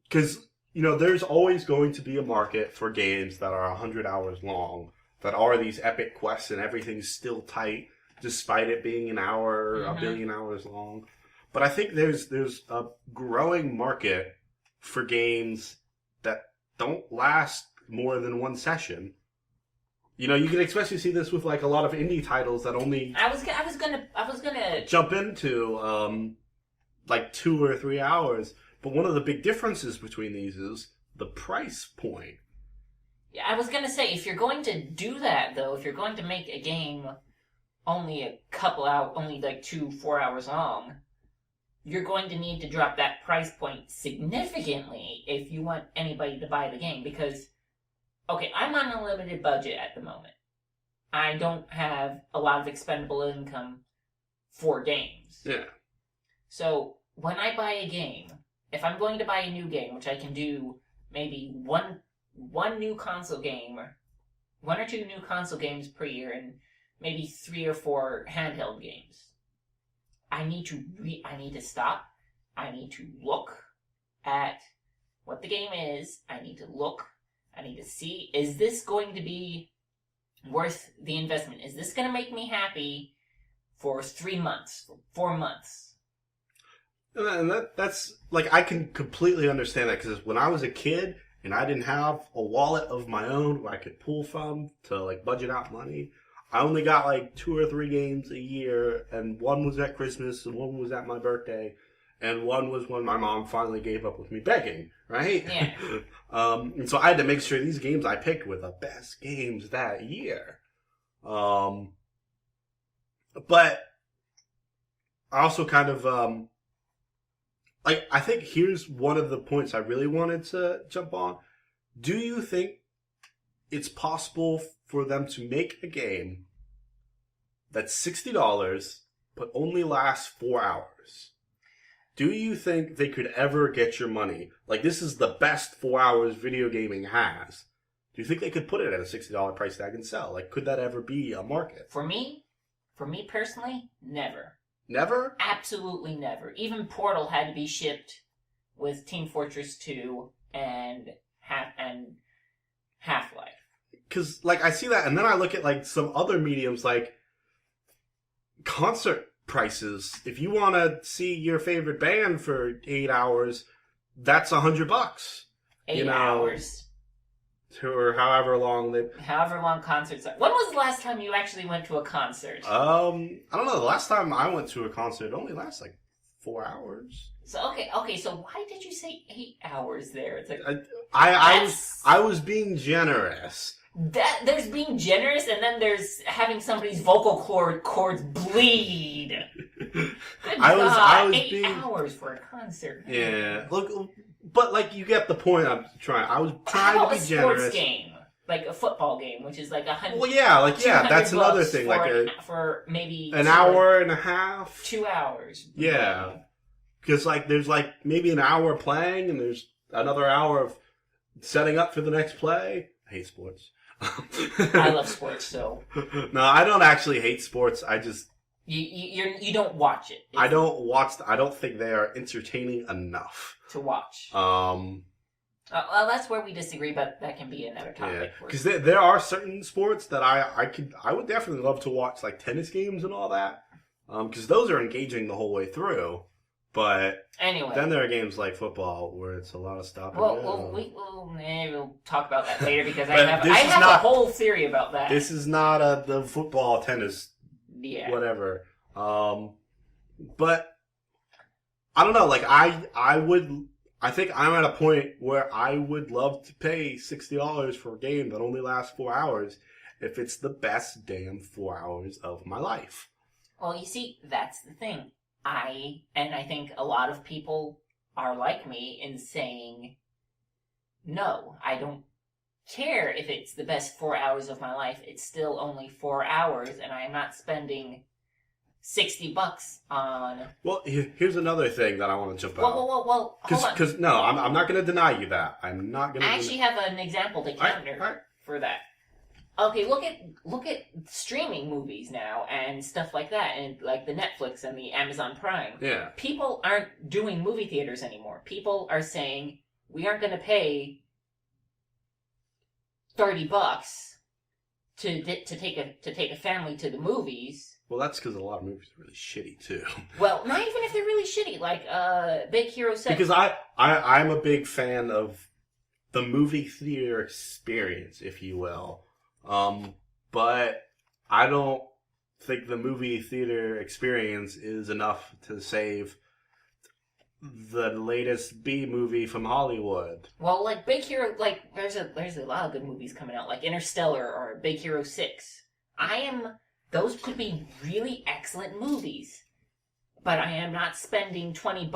because, there's always going to be a market for games that are 100 hours long, that are these epic quests and everything's still tight, despite it being an hour, a billion hours long. But I think there's a growing market for games that don't last more than one session. You can especially see this with like a lot of indie titles that only I was gonna jump into like 2 or 3 hours. But one of the big differences between these is the price point. Yeah, I was gonna say, if you're going to do that though, if you're going to make a game only a couple hours, only like 2-4 hours long, you're going to need to drop that price point significantly if you want anybody to buy the game. Because, okay, I'm on a limited budget at the moment. I don't have a lot of expendable income for games. Yeah. So, when I buy a game, if I'm going to buy a new game, which I can do maybe one new console game, or 1 or 2 new console games per year, and maybe 3 or 4 handheld games, I need to stop. I need to look at what the game is. I need to see, is this going to be worth the investment? Is this going to make me happy for 3 months, for 4 months? And that's, like, I can completely understand that, because when I was a kid and I didn't have a wallet of my own where I could pull from to, like, budget out money, I only got like 2 or 3 games a year, and one was at Christmas, and one was at my birthday, and one was when my mom finally gave up with me begging, right? Yeah. And so I had to make sure these games I picked were the best games that year. But I also kind of, I think here's one of the points I really wanted to jump on. Do you think it's possible for them to make a game that's $60 but only lasts 4 hours? Do you think they could ever get your money? Like, this is the best 4 hours video gaming has. Do you think they could put it at a $60 price tag and sell? Like, could that ever be a market? For me personally, never. Never? Absolutely never. Even Portal had to be shipped with Team Fortress 2 and Half-Life. Because, like, I see that, and then I look at, like, some other mediums, like concert prices. If you want to see your favorite band for 8 hours, that's $100. 8 hours. Or however long concerts are. When was the last time you actually went to a concert? I don't know. The last time I went to a concert, it only lasts, like, 4 hours. So, okay, so why did you say 8 hours there? It's like, I was being generous. There's being generous, and then there's having somebody's vocal cords bleed. Good I was 8 being... hours for a concert. Yeah, look, but like you get the point. I was trying to be generous. How about a sports game, like a football game, which is like $100? Well, yeah, that's another thing. For maybe an hour and a half, 2 hours. Yeah, because like there's like maybe an hour playing, and there's another hour of setting up for the next play. I hate sports. I love sports, so. No, I don't actually hate sports. I just you don't watch it. I don't think they are entertaining enough to watch. Well, that's where we disagree, but that can be another topic. Yeah, because there are certain sports that I would definitely love to watch, like tennis games and all that, because those are engaging the whole way through. But anyway, then there are games like football where it's a lot of stopping. We'll talk about that later, because I have a whole theory about that. This is not the football, tennis, whatever. But I don't know. Like I think I'm at a point where I would love to pay $60 for a game that only lasts 4 hours if it's the best damn 4 hours of my life. Well, you see, that's the thing. I think a lot of people are like me in saying, no, I don't care if it's the best 4 hours of my life. It's still only 4 hours, and I am not spending $60 on... Well, here's another thing that I want to jump out. Well, hold on. Because, no, I'm not going to deny you that. I'm not going to... I actually have an example to counter for that. Okay, look at streaming movies now and stuff like that, and like the Netflix and the Amazon Prime. Yeah. People aren't doing movie theaters anymore. People are saying, we aren't going to pay $30 to take a family to the movies. Well, that's because a lot of movies are really shitty too. Well, not even if they're really shitty, like Big Hero 6. Because I'm a big fan of the movie theater experience, if you will. But I don't think the movie theater experience is enough to save the latest B movie from Hollywood. Well, like Big Hero, like there's a lot of good movies coming out, like Interstellar or Big Hero 6. Those could be really excellent movies, but I am not spending $20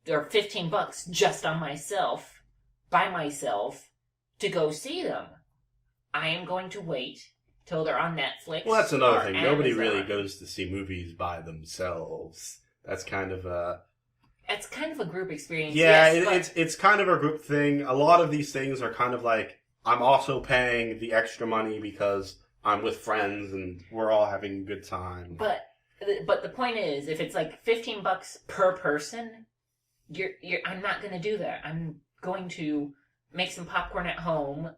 or $15 just on myself, by myself, to go see them. I am going to wait till they're on Netflix. Well, that's another thing. Amazon. Nobody really goes to see movies by themselves. That's kind of a... It's kind of a group experience. Yeah, yes, it's kind of a group thing. A lot of these things are kind of like, I'm also paying the extra money because I'm with friends and we're all having a good time. But the point is, if it's like $15 per person, I'm not going to do that. I'm going to make some popcorn at home,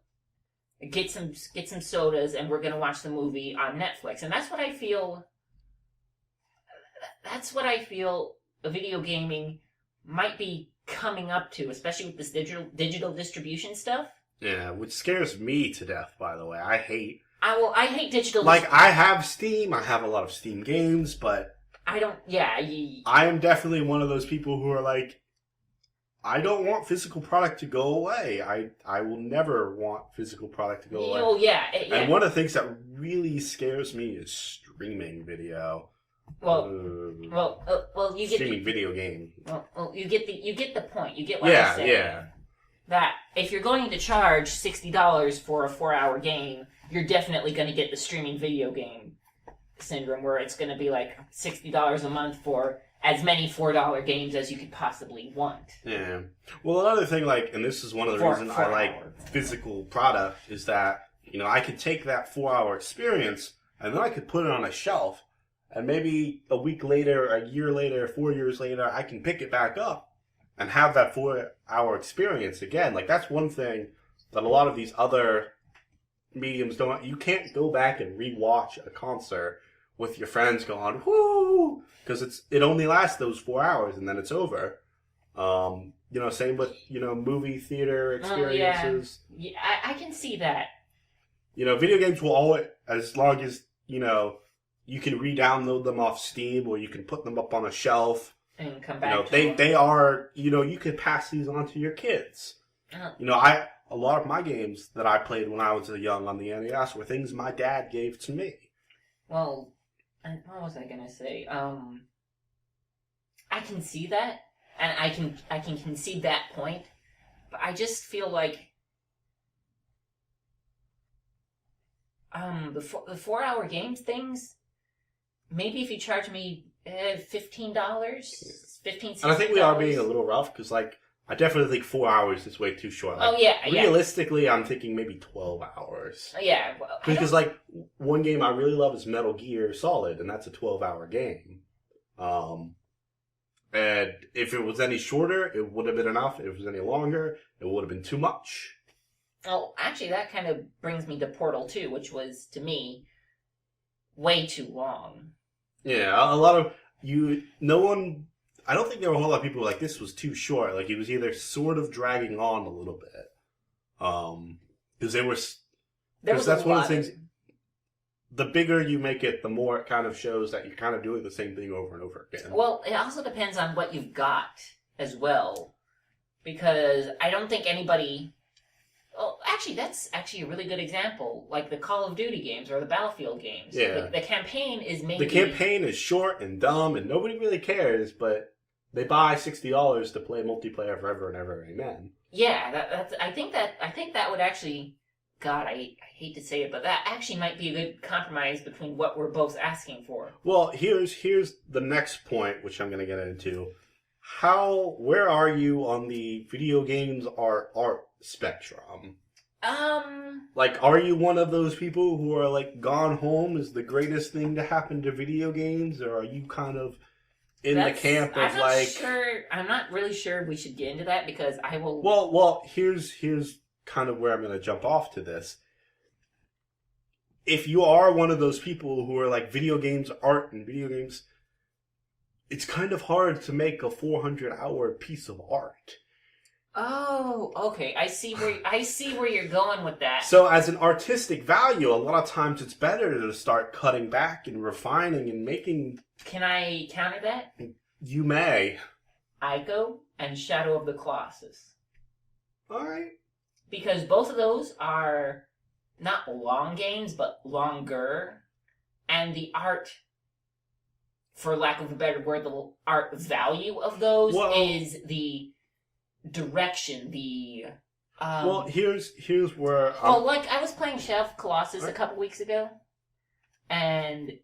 get some sodas, and we're going to watch the movie on Netflix. And that's what I feel. That's what I feel video gaming might be coming up to, especially with this digital distribution stuff. Yeah, which scares me to death, by the way. I hate digital. Like, I have Steam. I have a lot of Steam games, but I don't. Yeah, I am definitely one of those people who are like, I don't want physical product to go away. I will never want physical product to go away. Oh yeah. And one of the things that really scares me is streaming video. Well, you get streaming video game. Well, you get the point. You get what I'm saying. Yeah. That if you're going to charge $60 for a 4-hour game, you're definitely going to get the streaming video game syndrome, where it's going to be like $60 a month for as many $4 games as you could possibly want. Yeah. Well, another thing, like, and this is one of the reasons I like physical product, is that, you know, I could take that 4-hour experience and then I could put it on a shelf, and maybe a week later, a year later, 4 years later, I can pick it back up and have that 4-hour experience again. Like, that's one thing that a lot of these other mediums don't. You can't go back and rewatch a concert with your friends going, whoo! Because it only lasts those 4 hours and then it's over. You know, same with, you know, movie theater experiences. Yeah, I can see that. You know, video games will always, as long as, you know, you can re-download them off Steam or you can put them up on a shelf. And come back. You know, they are, you know, you could pass these on to your kids. You know, a lot of my games that I played when I was young on the NES were things my dad gave to me. Well, what was I gonna say? I can see that, and I can concede that point, but I just feel like the 4-hour games things. Maybe if you charge me $15, $15. And I think we are being a little rough because, like, I definitely think 4 hours is way too short. Like, yeah. Realistically, I'm thinking maybe 12 hours. Yeah. Well, because, like, one game I really love is Metal Gear Solid, and that's a 12-hour game. And if it was any shorter, it would have been enough. If it was any longer, it would have been too much. Oh, actually, that kind of brings me to Portal 2, which was, to me, way too long. Yeah, a lot of I don't think there were a whole lot of people who were like, this was too short. Like, it was either sort of dragging on a little bit. Because that's one of the things, the bigger you make it, the more it kind of shows that you're kind of doing the same thing over and over again. Well, it also depends on what you've got as well. Because I don't think anybody, Oh, actually, that's actually a really good example. Like the Call of Duty games or the Battlefield games. Yeah. The campaign is maybe... The campaign is short and dumb, and nobody really cares, but they buy $60 to play multiplayer forever and ever. Amen. Yeah, that's. I think that would actually... God, I hate to say it, but that actually might be a good compromise between what we're both asking for. Well, here's the next point, which I'm going to get into. Where are you on the video games art spectrum? Like, are you one of those people who are like, Gone Home is the greatest thing to happen to video games, or are you kind of in the camp of I'm not really sure we should get into that because I will... Well, here's kind of where I'm going to jump off to this. If you are one of those people who are like video games art and video games, it's kind of hard to make a 400-hour piece of art. Oh, okay. I see where you're going with that. So as an artistic value, a lot of times it's better to start cutting back and refining and making... Can I counter that? You may. Ico and Shadow of the Colossus. Alright. Because both of those are not long games, but longer. And the art, for lack of a better word, the art value of those is the direction, well, here's where... like, I was playing Shadow of Colossus a couple weeks ago, and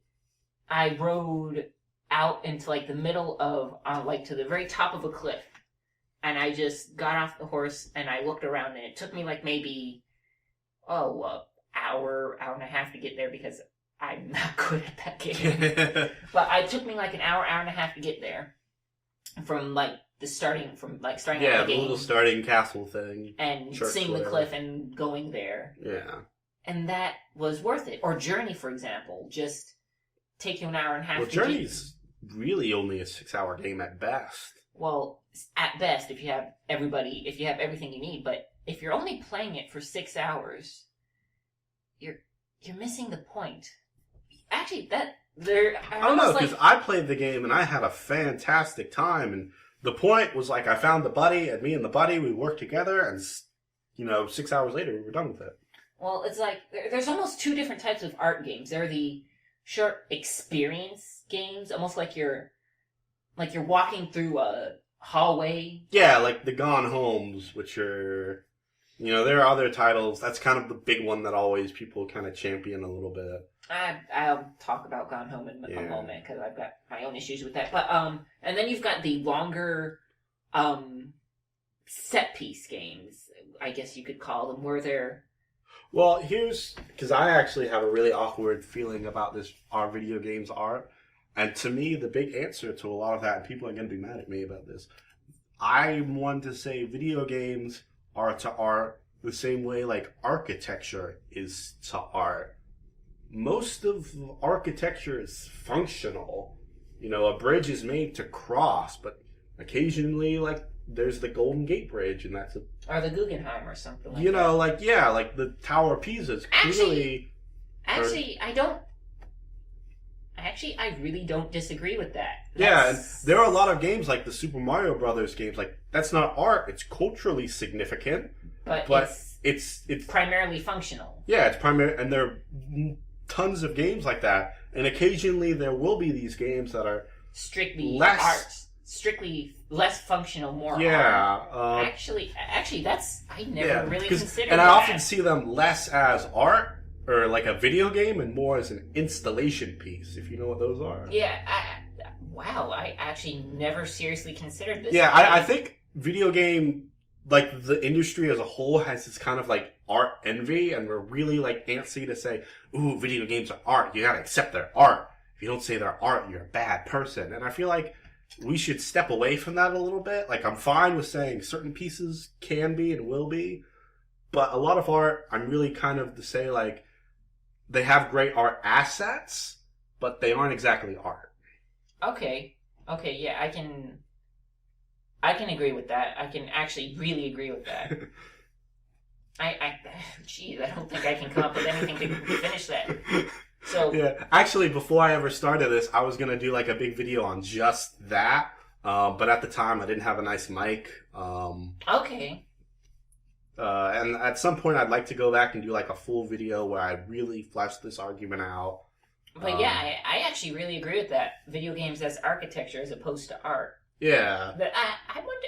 I rode out into, like, the middle of, like, to the very top of a cliff. And I just got off the horse and I looked around and it took me like maybe, hour and a half to get there because I'm not good at that game. But it took me like an hour and a half to get there. From starting at the game. Yeah, the little starting castle thing. And seeing the cliff and going there. Yeah. And that was worth it. Or Journey, for example. Just take you an hour and a half to get... Well, Journey's really only a 6-hour game at best. Well, at best, if you have everything you need, but if you're only playing it for 6 hours, you're missing the point. Actually, I don't know, because I played the game and I had a fantastic time, and the point was like I found the buddy, and me and the buddy, we worked together, and 6 hours later we were done with it. Well, it's like there's almost two different types of art games. There are the short experience games, almost like you're walking through a hallway. Yeah, like the Gone Homes, which are, there are other titles. That's kind of the big one that always people kind of champion a little bit. I'll talk about Gone Home in a moment because I've got my own issues with that. But and then you've got the longer set piece games, I guess you could call them, where they're... Well, because I actually have a really awkward feeling about our video games art. And to me, the big answer to a lot of that, and people are going to be mad at me about this, I want to say video games are to art the same way like architecture is to art. Most of architecture is functional. A bridge is made to cross, but occasionally, like, there's the Golden Gate Bridge, and that's or the Guggenheim or something like that. like the Tower of Pisa is clearly... I really don't disagree with that. Yeah, and there are a lot of games like the Super Mario Brothers games. Like, that's not art; it's culturally significant, but it's primarily functional. Yeah, it's primary, and there are tons of games like that. And occasionally, there will be these games that are strictly less functional, more art. Yeah, actually, that's I never really considered. And I often see them less as art, or like a video game, and more as an installation piece, if you know what those are. Yeah, I actually never seriously considered this. Yeah, I think video game, like the industry as a whole, has this kind of like art envy, and we're really like antsy to say, ooh, video games are art. You gotta accept they're art. If you don't say they're art, you're a bad person. And I feel like we should step away from that a little bit. Like, I'm fine with saying certain pieces can be and will be, but a lot of art, I'm really kind of to say, like, they have great art assets, but they aren't exactly art. Okay, yeah, I can agree with that. I can actually really agree with that. I don't think I can come up with anything to finish that. So yeah, actually, before I ever started this, I was gonna do like a big video on just that, but at the time I didn't have a nice mic. Okay. And and at some point I'd like to go back and do like a full video where I really flesh this argument out. But I actually really agree with that. Video games as architecture as opposed to art. Yeah. But I wonder...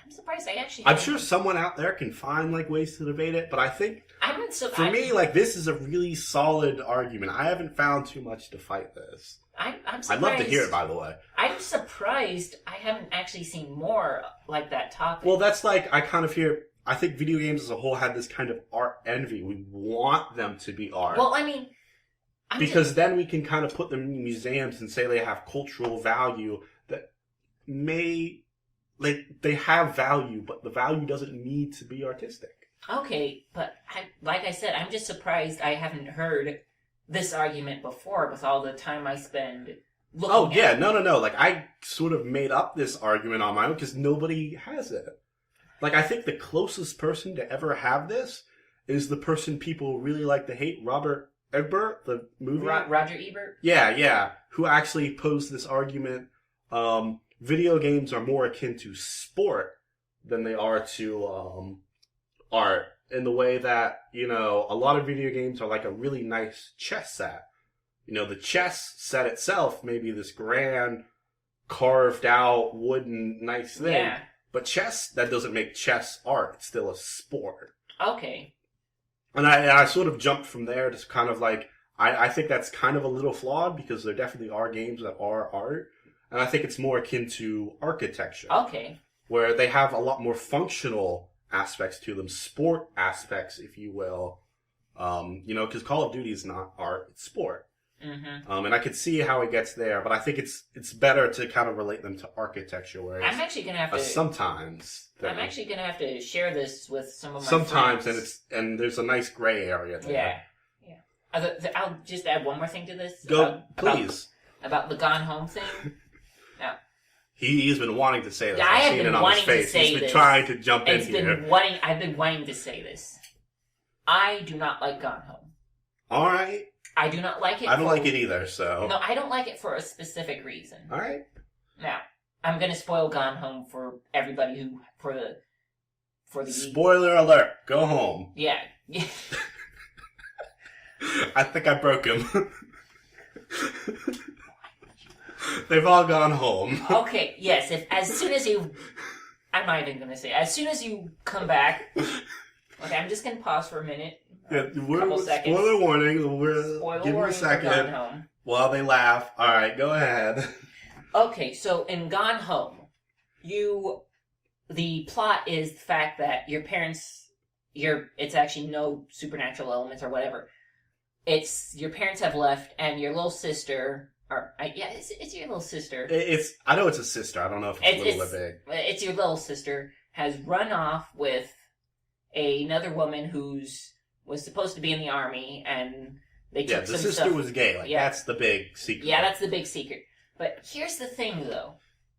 I'm surprised I actually... I'm sure someone out there can find like ways to debate it, but I think for me, like, this is a really solid argument. I haven't found too much to fight this. I'm surprised. I'd love to hear it, by the way. I'm surprised I haven't actually seen more like that topic. Well, that's like, I kind of hear... I think video games as a whole have this kind of art envy. We want them to be art. Well, I mean... Because then we can kind of put them in museums and say they have cultural value that may... Like, they have value, but the value doesn't need to be artistic. Okay, but like I said, I'm just surprised I haven't heard this argument before with all the time I spend looking at it. No. Like, I sort of made up this argument on my own because nobody has it. Like, I think the closest person to ever have this is the person people really like to hate, Robert Ebert, the movie. Roger Ebert? Yeah. Who actually posed this argument. Video games are more akin to sport than they are to art, in the way that, you know, a lot of video games are like a really nice chess set. You know, the chess set itself may be this grand, carved out, wooden, nice thing. Yeah. But chess, that doesn't make chess art. It's still a sport. Okay. And I sort of jumped from there to kind of like, I think that's kind of a little flawed because there definitely are games that are art. And I think it's more akin to architecture. Okay. Where they have a lot more functional aspects to them. Sport aspects, if you will. You know, because Call of Duty is not art, it's sport. Mm-hmm. And I could see how it gets there, but I think it's better to kind of relate them to architecture, whereas I'm actually gonna have to sometimes. I'm actually gonna have to share this with some of my sometimes, friends. and there's a nice gray area there. Yeah. I'll just add one more thing to this. Go, please. About the Gone Home thing. Now, he's been wanting to say this. Yeah, I've seen it on his face. He's been trying to jump in here. I've been wanting to say this. I do not like Gone Home. All right. I do not like it. I don't like it either, so... No, I don't like it for a specific reason. All right. Now, I'm going to spoil Gone Home for everybody who... For the... Spoiler alert. Go home. Yeah. I think I broke him. They've all gone home. Okay, yes. As soon as you... I'm not even going to say... As soon as you come back... Okay, I'm just going to pause for a minute. Yeah, couple seconds. Spoiler warning. Give me a second while they laugh. All right, go ahead. Okay, so in Gone Home, the plot is the fact that your parents, it's actually no supernatural elements or whatever. It's your parents have left, and your little sister, it's your little sister. I know it's a sister. I don't know if it's little or big. It's your little sister has run off with another woman was supposed to be in the army, and they took some stuff. The sister was gay. That's the big secret. Yeah, that's the big secret. But here's the thing, though.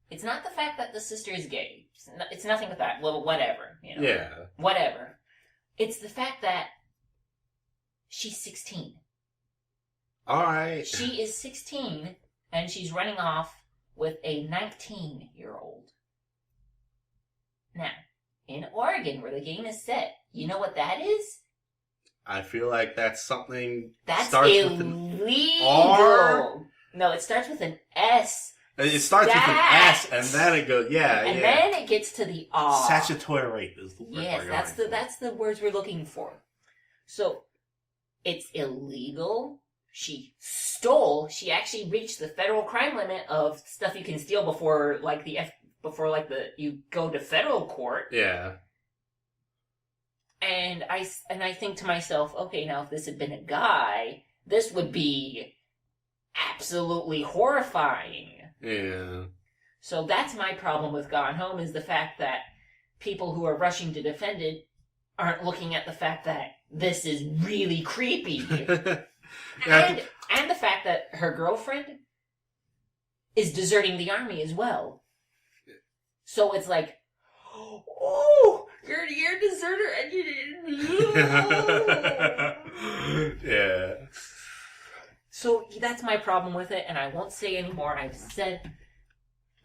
It's not the fact that the sister is gay. It's nothing with that. Well, whatever. You know. Yeah. Whatever. It's the fact that she's 16. All right. She is 16, and she's running off with a 19-year-old. Now, in Oregon, where the game is set, you know what that is? I feel like that's something... That's illegal. With an R? No, it starts with an S. It starts with an S, and then it goes... And then it gets to the R. Statutory rape is the word. Yes, that's the words we're looking for. So, it's illegal. She actually reached the federal crime limit of stuff you can steal before you go to federal court. Yeah. And I think to myself, okay, now if this had been a guy, this would be absolutely horrifying. Yeah. So that's my problem with Gone Home, is the fact that people who are rushing to defend it aren't looking at the fact that this is really creepy. And the fact that her girlfriend is deserting the army as well. So it's like, oh, you're a deserter and you didn't. Yeah. So that's my problem with it, and I won't say anymore. I've said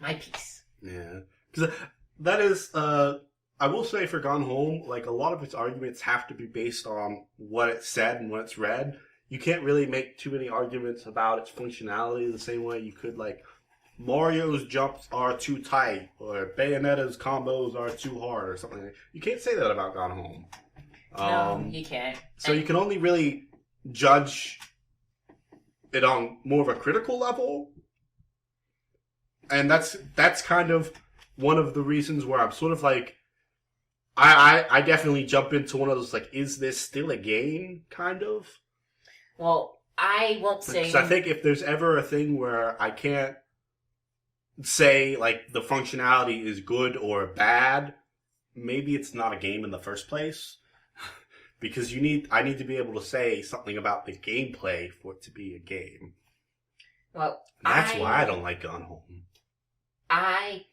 my piece. Yeah. Because that is a I will say for Gone Home, like, a lot of its arguments have to be based on what it's said and what it's read. You can't really make too many arguments about its functionality the same way you could, like, Mario's jumps are too tight, or Bayonetta's combos are too hard, or something like that. You can't say that about Gone Home. No, you can't. So you can only really judge it on more of a critical level. And that's kind of one of the reasons where I'm sort of like, I definitely jump into one of those, like, is this still a game, kind of? Well, I won't say... Because I think if there's ever a thing where I can't say, like, the functionality is good or bad, maybe it's not a game in the first place. Because I need to be able to say something about the gameplay for it to be a game. Well, that's why I don't like Gone Home. I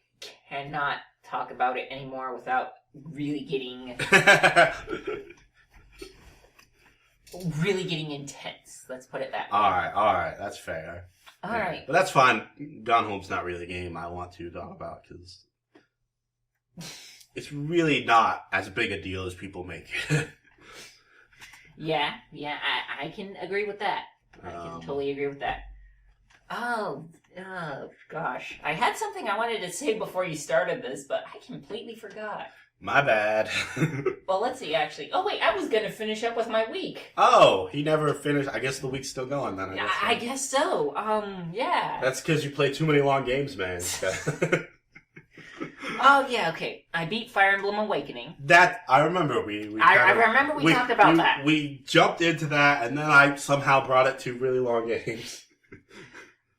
cannot talk about it anymore without really getting intense. Let's put it that way. All right, that's fair. All right, but that's fine. Gone Home's not really a game I want to talk about because it's really not as big a deal as people make it. Yeah, I can agree with that. I can totally agree with that. Oh, gosh. I had something I wanted to say before you started this, but I completely forgot. My bad. Well, let's see, actually. Oh, wait, I was going to finish up with my week. Oh, he never finished. I guess the week's still going then. I guess so. Yeah. That's because you play too many long games, man. Oh, yeah, okay. I beat Fire Emblem Awakening. That, I remember I remember we talked about that. We jumped into that, and then I somehow brought it to really long games.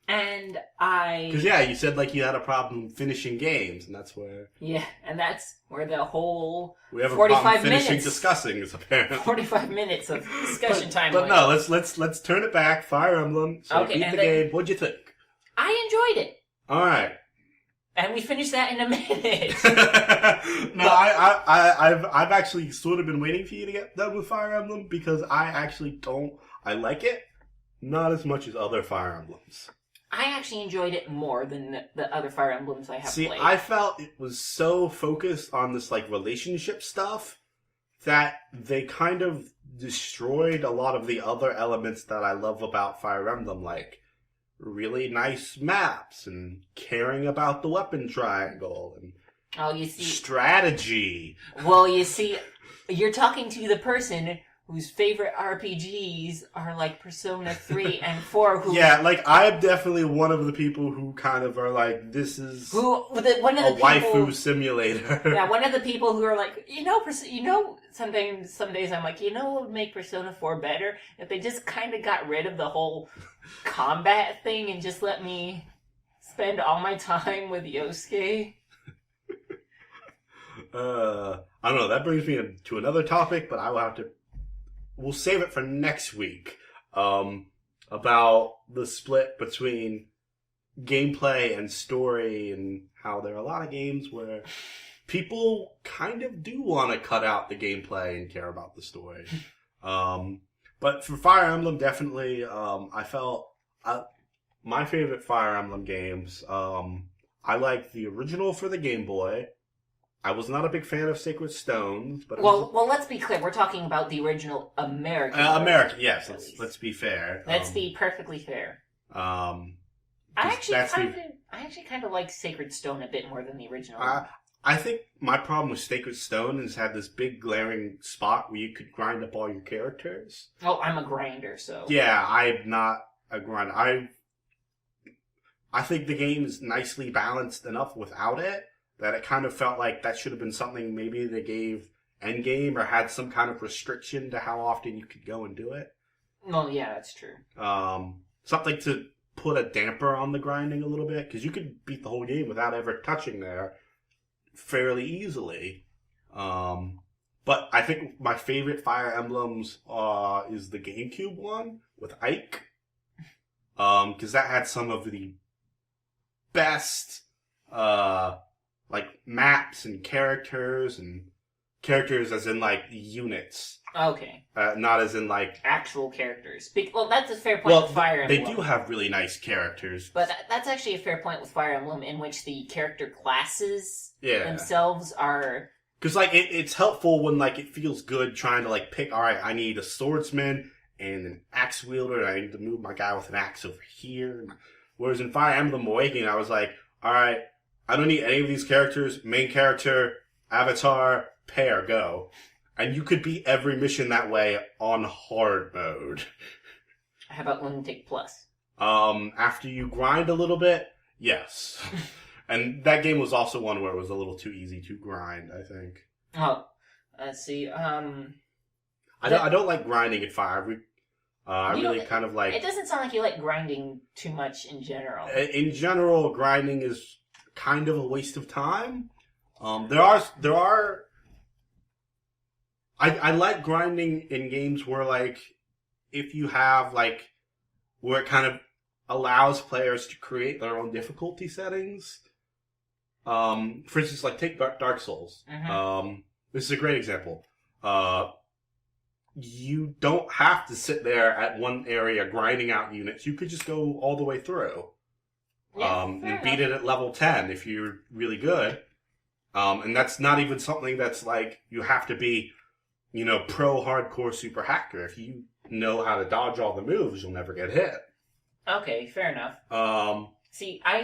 And Because, yeah, you said, like, you had a problem finishing games, and that's where... Yeah, and that's where the whole we have 45 a problem minutes... finishing discussing is apparently. 45 minutes of discussion time. But no, let's turn it back. Fire Emblem. So okay, beat the game. What'd you think? I enjoyed it. All right. And we finished that in a minute. No, I've actually sort of been waiting for you to get done with Fire Emblem because I actually don't. I like it, not as much as other Fire Emblems. I actually enjoyed it more than the other Fire Emblems I have played. See, I felt it was so focused on this like relationship stuff that they kind of destroyed a lot of the other elements that I love about Fire Emblem, like really nice maps and caring about the weapon triangle and strategy. Well, you see, you're talking to the person whose favorite RPGs are like Persona 3 and 4. Yeah, like I'm definitely one of the people who kind of are like, this is waifu simulator. Yeah, one of the people who are like, some days I'm like, what would make Persona 4 better? If they just kind of got rid of the whole combat thing and just let me spend all my time with Yosuke. I don't know, that brings me to another topic, but we'll save it for next week, about the split between gameplay and story and how there are a lot of games where people kind of do want to cut out the gameplay and care about the story. But for Fire Emblem, definitely, I felt my favorite Fire Emblem games, I like the original for the Game Boy. I was not a big fan of Sacred Stones, but well, let's be clear. We're talking about the original American. American, yes. Let's be fair. Let's be perfectly fair. I actually kind of like Sacred Stone a bit more than the original. I think my problem with Sacred Stone is had this big glaring spot where you could grind up all your characters. Oh, I'm a grinder, so yeah, I'm not a grinder. I think the game is nicely balanced enough without it that it kind of felt like that should have been something maybe they gave Endgame or had some kind of restriction to how often you could go and do it. Well, yeah, that's true. Something to put a damper on the grinding a little bit, because you could beat the whole game without ever touching there fairly easily. But I think my favorite Fire Emblems is the GameCube one with Ike, because that had some of the best like maps and characters as in like units. Okay. Not as in like actual characters. Well, that's a fair point with Fire Emblem. They do have really nice characters. But that's actually a fair point with Fire Emblem, in which the character classes themselves are Because, like, it's helpful when, like, it feels good trying to, like, pick, all right, I need a swordsman and an axe wielder, and I need to move my guy with an axe over here. Whereas in Fire Emblem Awakening, I was like, all right, I don't need any of these characters. Main character, avatar, pair, go. And you could beat every mission that way on hard mode. How about Lunatic Plus? After you grind a little bit, yes. And that game was also one where it was a little too easy to grind, I think. Oh, let's see. I don't like grinding at Fire. I really kind of like... It doesn't sound like you like grinding too much in general. In general, grinding is kind of a waste of time. There are... I like grinding in games where, like, if you have, like, where it kind of allows players to create their own difficulty settings. For instance, like, take Dark Souls. Mm-hmm. This is a great example. You don't have to sit there at one area grinding out units. You could just go all the way through. Yeah, and beat it at level 10 if you're really good. And that's not even something that's like, you have to be, pro hardcore super hacker. If you know how to dodge all the moves, you'll never get hit. Okay, fair enough.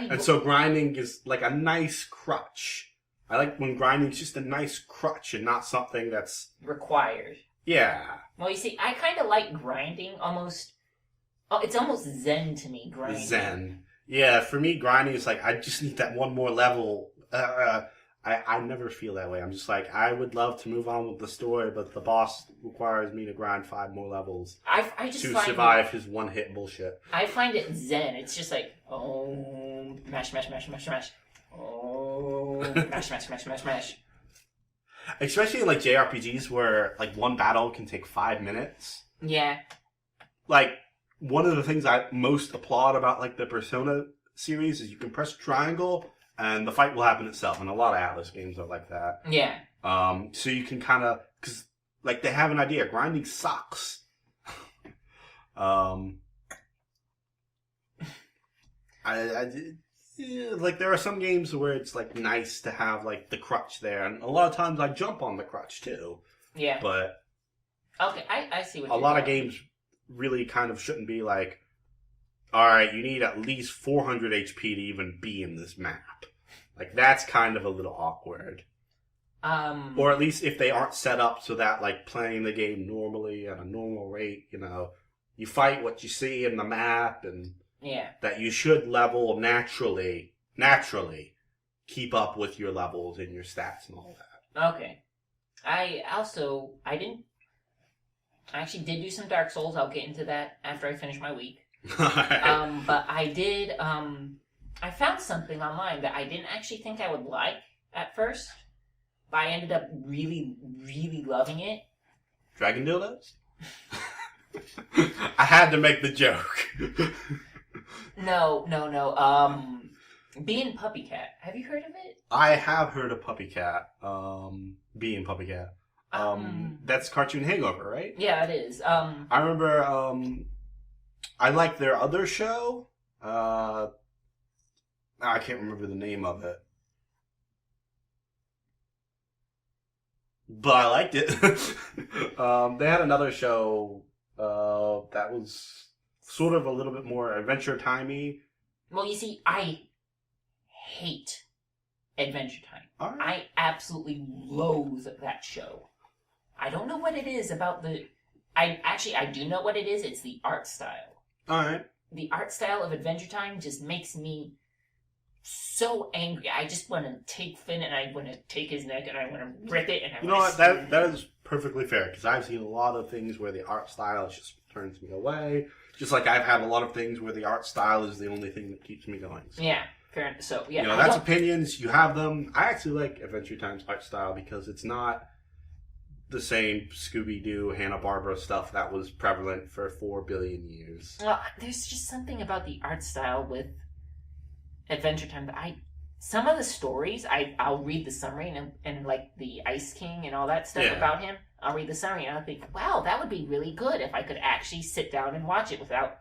And so grinding is like a nice crutch. I like when grinding's just a nice crutch and not something that's... required. Yeah. Well, you see, I kind of like grinding almost... Oh, it's almost zen to me, grinding. Zen. Yeah, for me, grinding is like, I just need that one more level. I never feel that way. I'm just like, I would love to move on with the story, but the boss requires me to grind 5 more levels I just to find survive his one-hit bullshit. I find it zen. It's just like, oh, mash, mash, mash, mash, mash. Oh, mash, mash, mash, mash, mash. Especially in, like, JRPGs where, like, one battle can take 5 minutes. Yeah. Like, one of the things I most applaud about, like, the Persona series is you can press triangle and the fight will happen itself. And a lot of Atlas games are like that. Yeah. So you can kind of... Because, like, they have an idea. Grinding sucks. Like, there are some games where it's, like, nice to have, like, the crutch there. And a lot of times I jump on the crutch, too. Yeah. But... Okay, I see what you're A lot doing. of games really kind of shouldn't be like, alright, you need at least 400 HP to even be in this map. Like, that's kind of a little awkward. Or at least if they aren't set up so that, like, playing the game normally at a normal rate, you fight what you see in the map, and yeah, that you should level naturally keep up with your levels and your stats and all that. Okay. I actually did do some Dark Souls. I'll get into that after I finish my week. But I did, I found something online that I didn't actually think I would like at first, but I ended up really, really loving it. Dragon Dildos? I had to make the joke. No. Being Puppy Cat. Have you heard of it? I have heard of Puppy Cat. Being Puppy Cat. That's Cartoon Hangover, right? Yeah, it is. I remember, I liked their other show. I can't remember the name of it. But I liked it. They had another show, that was sort of a little bit more Adventure Time-y. Well, you see, I hate Adventure Time. Right. I absolutely loathe that show. I don't know what it is about I do know what it is. It's the art style. Alright. The art style of Adventure Time just makes me so angry. I just want to take Finn and I want to take his neck and I want to rip it and I You know what? That is perfectly fair, because I've seen a lot of things where the art style just turns me away. Just like I've had a lot of things where the art style is the only thing that keeps me going. So. Yeah, fair enough. So, yeah. That's opinions. You have them. I actually like Adventure Time's art style because it's not the same Scooby-Doo, Hanna-Barbera stuff that was prevalent for 4 billion years. There's just something about the art style with Adventure Time that some of the stories, I'll read the summary and like the Ice King and all that stuff about him. I'll read the summary and I'll think, wow, that would be really good if I could actually sit down and watch it without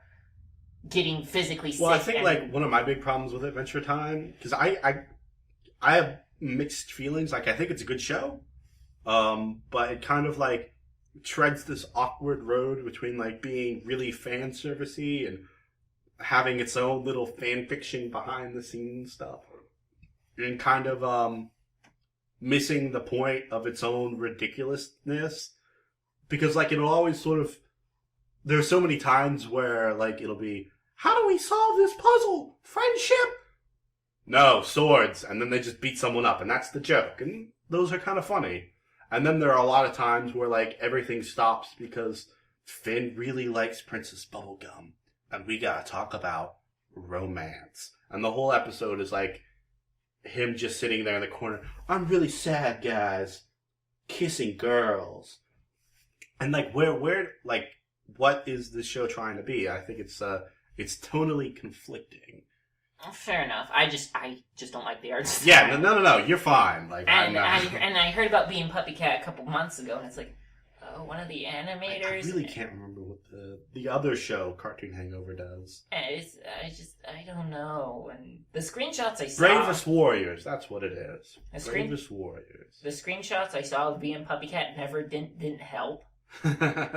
getting physically sick. Well, I think like one of my big problems with Adventure Time, because I have mixed feelings. Like, I think it's a good show. But it kind of like treads this awkward road between like being really fan servicey and having its own little fan fiction behind the scenes stuff, and kind of missing the point of its own ridiculousness, because like it'll always sort of, there's so many times where like it'll be, how do we solve this puzzle? Friendship? No, swords. And then they just beat someone up, and that's the joke. And those are kind of funny. And then there are a lot of times where like everything stops because Finn really likes Princess Bubblegum, and we gotta talk about romance. And the whole episode is like him just sitting there in the corner. I'm really sad, guys. Kissing girls. And like where like what is this show trying to be? I think it's tonally conflicting. Fair enough. I just don't like the art style. Yeah, no, you're fine. Like, and I heard about Being Puppy Cat a couple months ago, and it's like, oh, one of the animators. I really can't remember what the other show, Cartoon Hangover, does. I don't know. And the screenshots I saw, Bravest Warriors, that's what it is. Bravest Warriors. The screenshots I saw of Being Puppy Cat didn't help.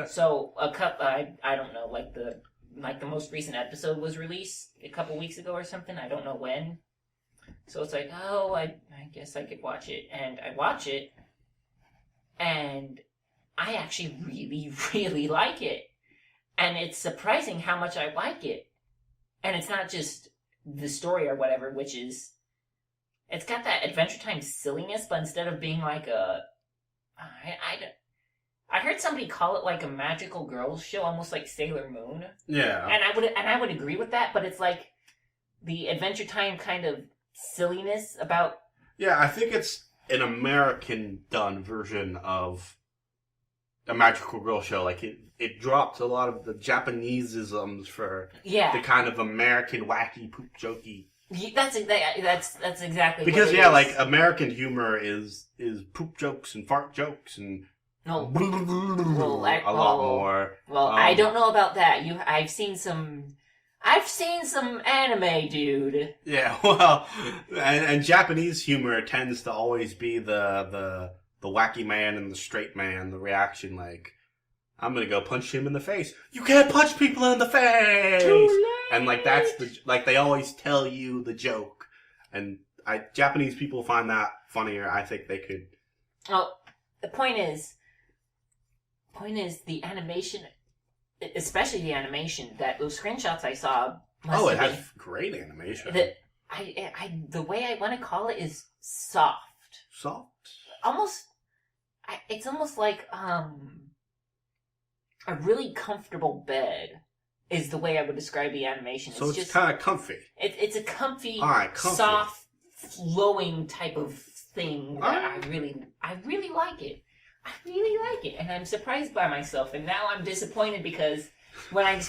So a couple, I don't know, like the most recent episode was released a couple weeks ago or something. I don't know when. So it's like, oh, I guess I could watch it. And I watch it, and I actually really, really like it. And it's surprising how much I like it. And it's not just the story or whatever, which is, it's got that Adventure Time silliness, but instead of being like I heard somebody call it like a magical girls show, almost like Sailor Moon. Yeah. And I would agree with that, but it's like the Adventure Time kind of silliness about. Yeah, I think it's an American done version of a magical girl show. Like it dropped a lot of the Japaneseisms for the kind of American wacky poop jokey. That's exactly because what it is. Like American humor is poop jokes and fart jokes and. A lot more. Well, I don't know about that. I've seen some anime, dude. Yeah, well, and Japanese humor tends to always be the wacky man and the straight man. The reaction, like, I'm gonna go punch him in the face. You can't punch people in the face. Too late. And like that's they always tell you the joke, and Japanese people find that funnier. I think they could. Oh, the point is the animation, especially the animation, that those screenshots I saw. It has great animation. The way I want to call it is soft. Soft? It's almost like a really comfortable bed is the way I would describe the animation. So it's kind of comfy. It's a comfy, comfy, soft, flowing type of thing that I really like it. I really like it, and I'm surprised by myself. And now I'm disappointed because when I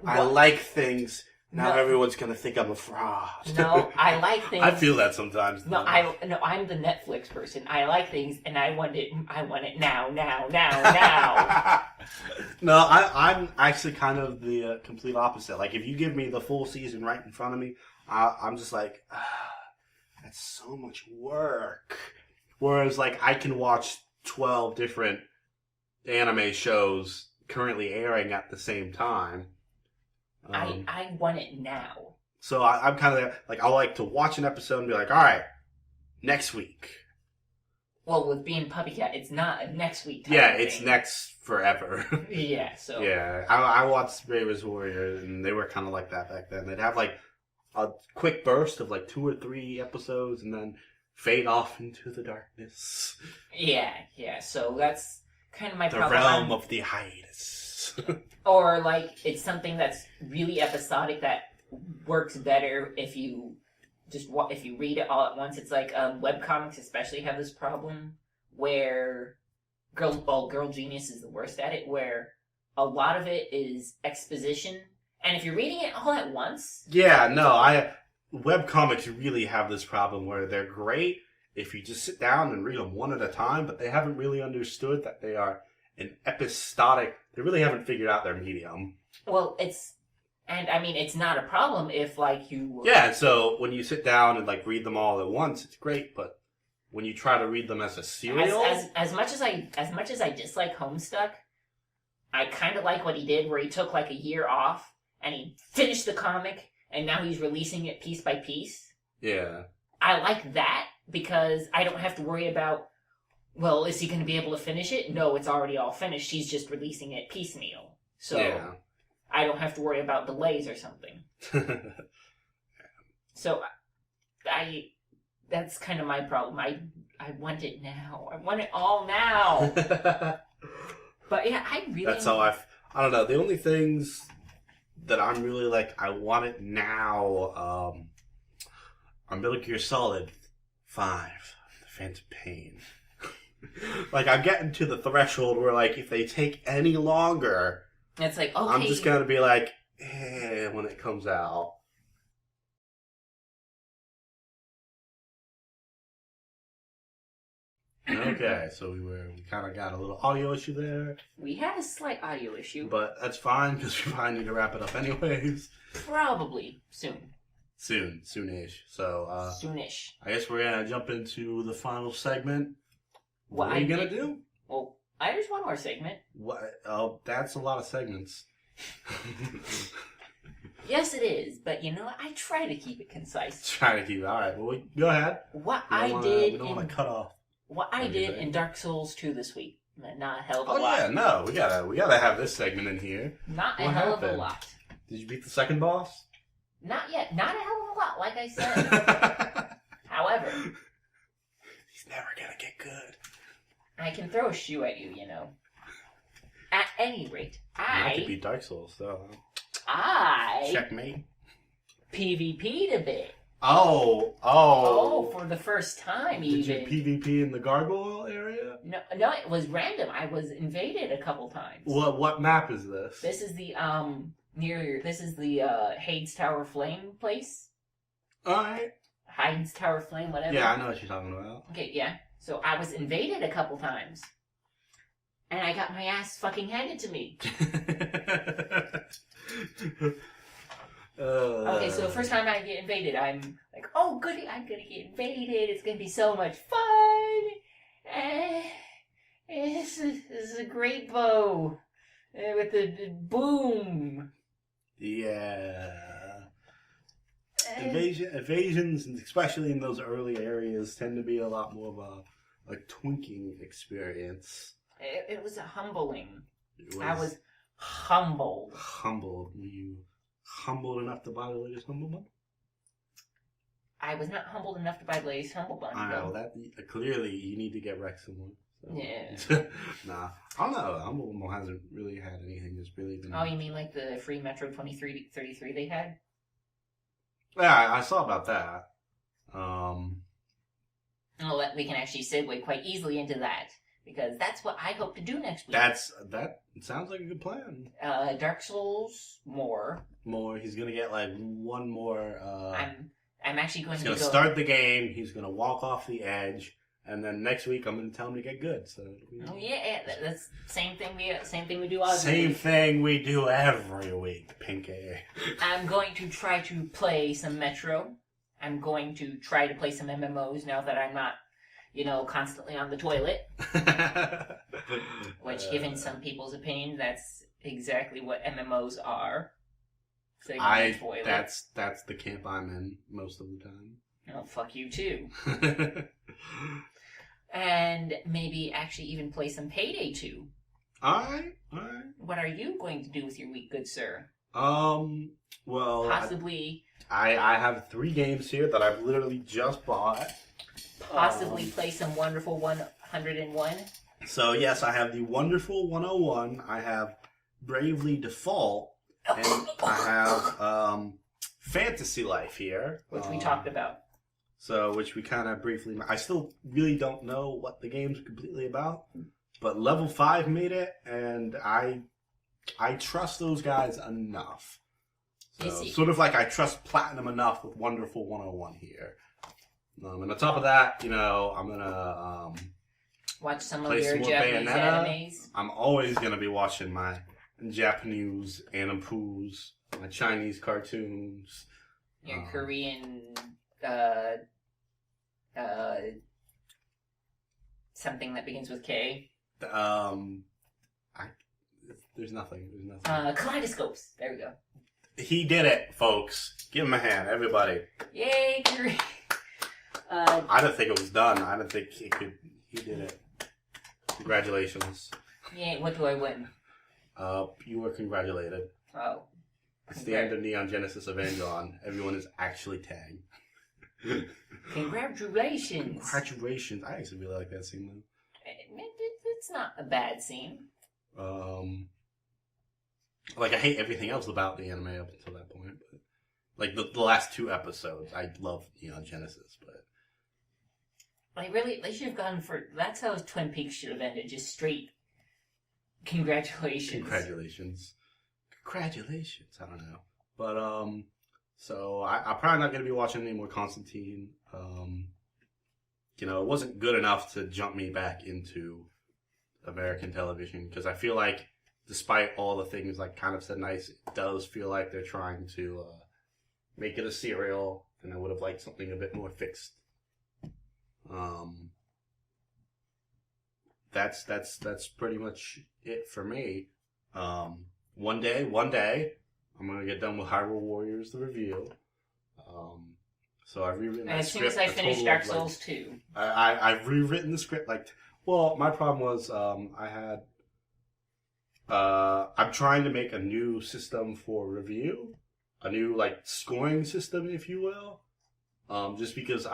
I like things. Now everyone's gonna think I'm a fraud. No, I like things. I feel that sometimes. No, I'm the Netflix person. I like things, and I want it now. No, I'm actually kind of the complete opposite. Like, if you give me the full season right in front of me, I'm just like, that's so much work. Whereas, like, I can watch 12 different anime shows currently airing at the same time. I want it now. So I'm kind of like, I like to watch an episode and be like, all right, next week. Well, with Being Puppy Cat, it's not a next week. It's next forever. Yeah, so. Yeah, I watched Bravest Warriors, and they were kind of like that back then. They'd have like a quick burst of like 2 or 3 episodes, and then fade off into the darkness. Yeah. So that's kind of my problem. The realm of the hiatus. Or like it's something that's really episodic that works better if you read it all at once. It's like webcomics especially have this problem where Girl Genius is the worst at it, where a lot of it is exposition, and if you're reading it all at once. Yeah, no, webcomics really have this problem where they're great if you just sit down and read them one at a time, but they haven't really understood that they are an episodic. They really haven't figured out their medium. Well, it's not a problem if like you. Yeah, so when you sit down and like read them all at once, it's great, but when you try to read them as a serial. As much as I dislike Homestuck, I kind of like what he did, where he took like a year off and he finished the comic, and now he's releasing it piece by piece. Yeah. I like that because I don't have to worry about, well, is he going to be able to finish it? No, it's already all finished. He's just releasing it piecemeal. So yeah. I don't have to worry about delays or something. So that's kind of my problem. I want it now. I want it all now. But yeah, I really... That's how I don't know. The only things that I'm really like, I want it now, are Metal Gear Solid 5, The Phantom Pain. Like, I'm getting to the threshold where, like, if they take any longer, it's like, okay, I'm just gonna be like, when it comes out. Okay, so we kind of got a little audio issue there. We had a slight audio issue. But that's fine, because we probably need to wrap it up anyways. Probably soon. Soonish. So, soonish. I guess we're going to jump into the final segment. What are you going to do? Well, there's one more segment. What? Oh, that's a lot of segments. Yes, it is. But you know what? I try to keep it concise. Try to keep it. All right. Well, go ahead. We don't want to cut off. What I did in Dark Souls 2 this week. Not a hell of a lot. Oh, yeah. No. We gotta have this segment in here. Not a hell of a lot. Did you beat the second boss? Not yet. Not a hell of a lot, like I said. However, he's never gonna get good. I can throw a shoe at you, you know. At any rate, I could beat Dark Souls, so. Checkmate. PvP'd a bit. Oh, for the first time, Did you PvP in the gargoyle area? No, it was random. I was invaded a couple times. What map is this? This is the Hades Tower Flame place. Alright. Hades Tower Flame, whatever. Yeah, I know what you're talking about. Okay, yeah. So I was invaded a couple times. And I got my ass fucking handed to me. Okay, so the first time I get invaded, I'm like, oh goody, I'm gonna get invaded. It's gonna be so much fun. This is a great bow with the boom. Yeah. Evasions, especially in those early areas, tend to be a lot more of a twinking experience. It was humbling. I was humbled. Humbled? Were you humbled enough to buy the latest Humble Bundle? I was not humbled enough to buy the latest Humble Bundle. I know, that clearly you need to get Rex one. So. Yeah. Nah. I don't know. Humble Bundle hasn't really had anything that's really been... Oh, you mean like the free Metro 2333 they had? Yeah, I saw about that. We can actually segue quite easily into that. Because that's what I hope to do next week. That sounds like a good plan. Dark Souls, more. He's gonna get like one more. I'm actually going to He's gonna start the game. He's gonna walk off the edge, and then next week I'm gonna tell him to get good. So. Oh yeah, that's same thing we do. Same thing we do every week, Pinky. I'm going to try to play some Metro. I'm going to try to play some MMOs now that I'm not. Constantly on the toilet. Which, given some people's opinion, that's exactly what MMOs are. That's the camp I'm in most of the time. Oh, fuck you too. And maybe actually even play some Payday 2. Alright. What are you going to do with your week, good sir? Well... Possibly... I have 3 games here that I've literally just bought. Possibly play some Wonderful 101. So yes, I have the Wonderful 101. I have Bravely Default, and I have Fantasy Life here, which we talked about. So, which we kind of briefly. I still really don't know what the game's completely about, but Level 5 made it, and I trust those guys enough. So, sort of like I trust Platinum enough with Wonderful 101 here. And on top of that, I'm gonna watch some of your Japanese animes. I'm always gonna be watching my Japanese animpoos, my Chinese cartoons, your Korean something that begins with K. There's nothing. Kaleidoscopes. There we go. He did it, folks. Give him a hand, everybody. Yay! I didn't think it was done. I didn't think he could. He did it. Congratulations. Yay! What do I win? You were congratulated. Oh. It's the end of Neon Genesis Evangelion. Everyone is actually Tang. Congratulations! Congratulations. I actually really like that scene, though. It's not a bad scene. Like, I hate everything else about the anime up until that point. But, like, the last 2 episodes, I love Neon Genesis, but... They should have gone for... That's how Twin Peaks should have ended. Just straight... Congratulations. Congratulations. I don't know. But, so, I'm probably not going to be watching any more Constantine. It wasn't good enough to jump me back into American television, because I feel like, despite all the things like kind of said nice, it does feel like they're trying to make it a serial, and I would have liked something a bit more fixed. That's pretty much it for me. One day, I'm gonna get done with Hyrule Warriors, the review. So I've rewritten that script. As soon as I finish Dark Souls 2. I've rewritten the script, my problem was, I'm trying to make a new system for review. A new, scoring system, if you will. Just because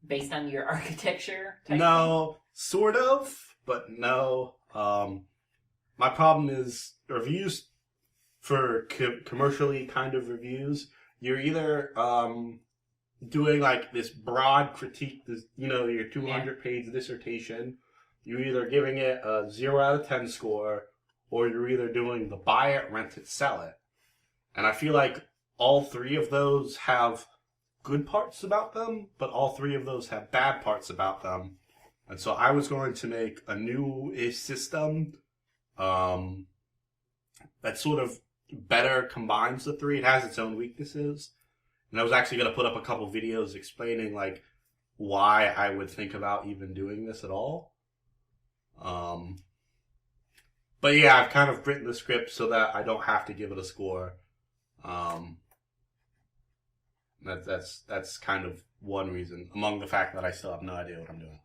Based on your architecture? No, sort of, but no. My problem is reviews for commercially kind of reviews. You're either doing this broad critique, your 200-page dissertation. You're either giving it a 0 out of 10 score, or you're either doing the buy it, rent it, sell it. And I feel like all 3 of those have good parts about them, but all 3 of those have bad parts about them. And so I was going to make a new-ish system that sort of better combines the 3. It has its own weaknesses. And I was actually going to put up a couple videos explaining, why I would think about even doing this at all. But yeah, I've kind of written the script so that I don't have to give it a score. That's kind of one reason, among the fact that I still have no idea what I'm doing.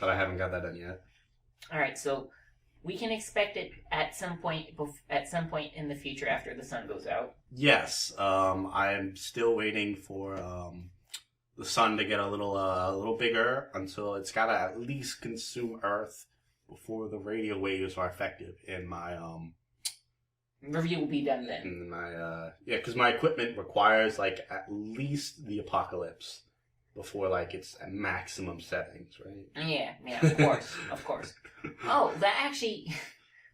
That I haven't got that done yet. Alright, so we can expect it at some point in the future after the sun goes out. Yes, I'm still waiting for the sun to get a little bigger until it's got to at least consume Earth before the radio waves are effective in my review will be done then. In my because my equipment requires at least the apocalypse before it's at maximum settings, right? Yeah, of course. Oh, that actually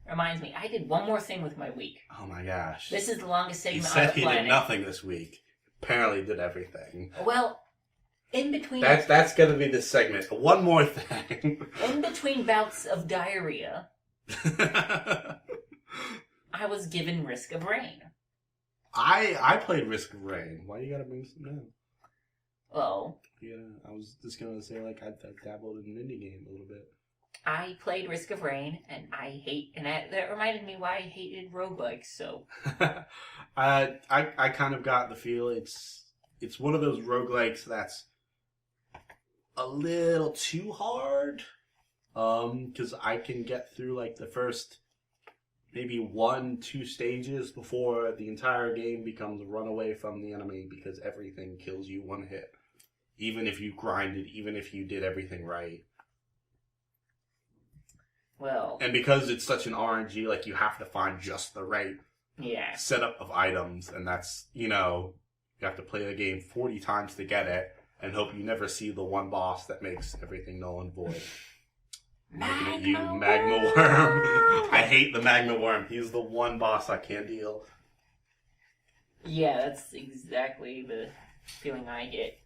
reminds me. I did one more thing with my week. Oh my gosh! This is the longest segment on the planet. He said he did nothing this week. Apparently, did everything. Well, in between. That's gonna be this segment. One more thing. In between bouts of diarrhea, I was given Risk of Rain. I played Risk of Rain. Why you gotta bring something up? Oh. Yeah, I was just gonna say I dabbled in an indie game a little bit. I played Risk of Rain, and that reminded me why I hated roguelikes. So, I kind of got the feel it's one of those roguelikes that's a little too hard, because I can get through the first maybe 1-2 stages before the entire game becomes a runaway from the enemy, because everything kills you one hit. Even if you grinded, even if you did everything right. Well... And because it's such an RNG, you have to find just the right setup of items, and that's, you have to play the game 40 times to get it, and hope you never see the one boss that makes everything null and void. Looking at you, Magma Worm. I hate the Magma Worm. He's the one boss I can't deal. Yeah, that's exactly the feeling I get.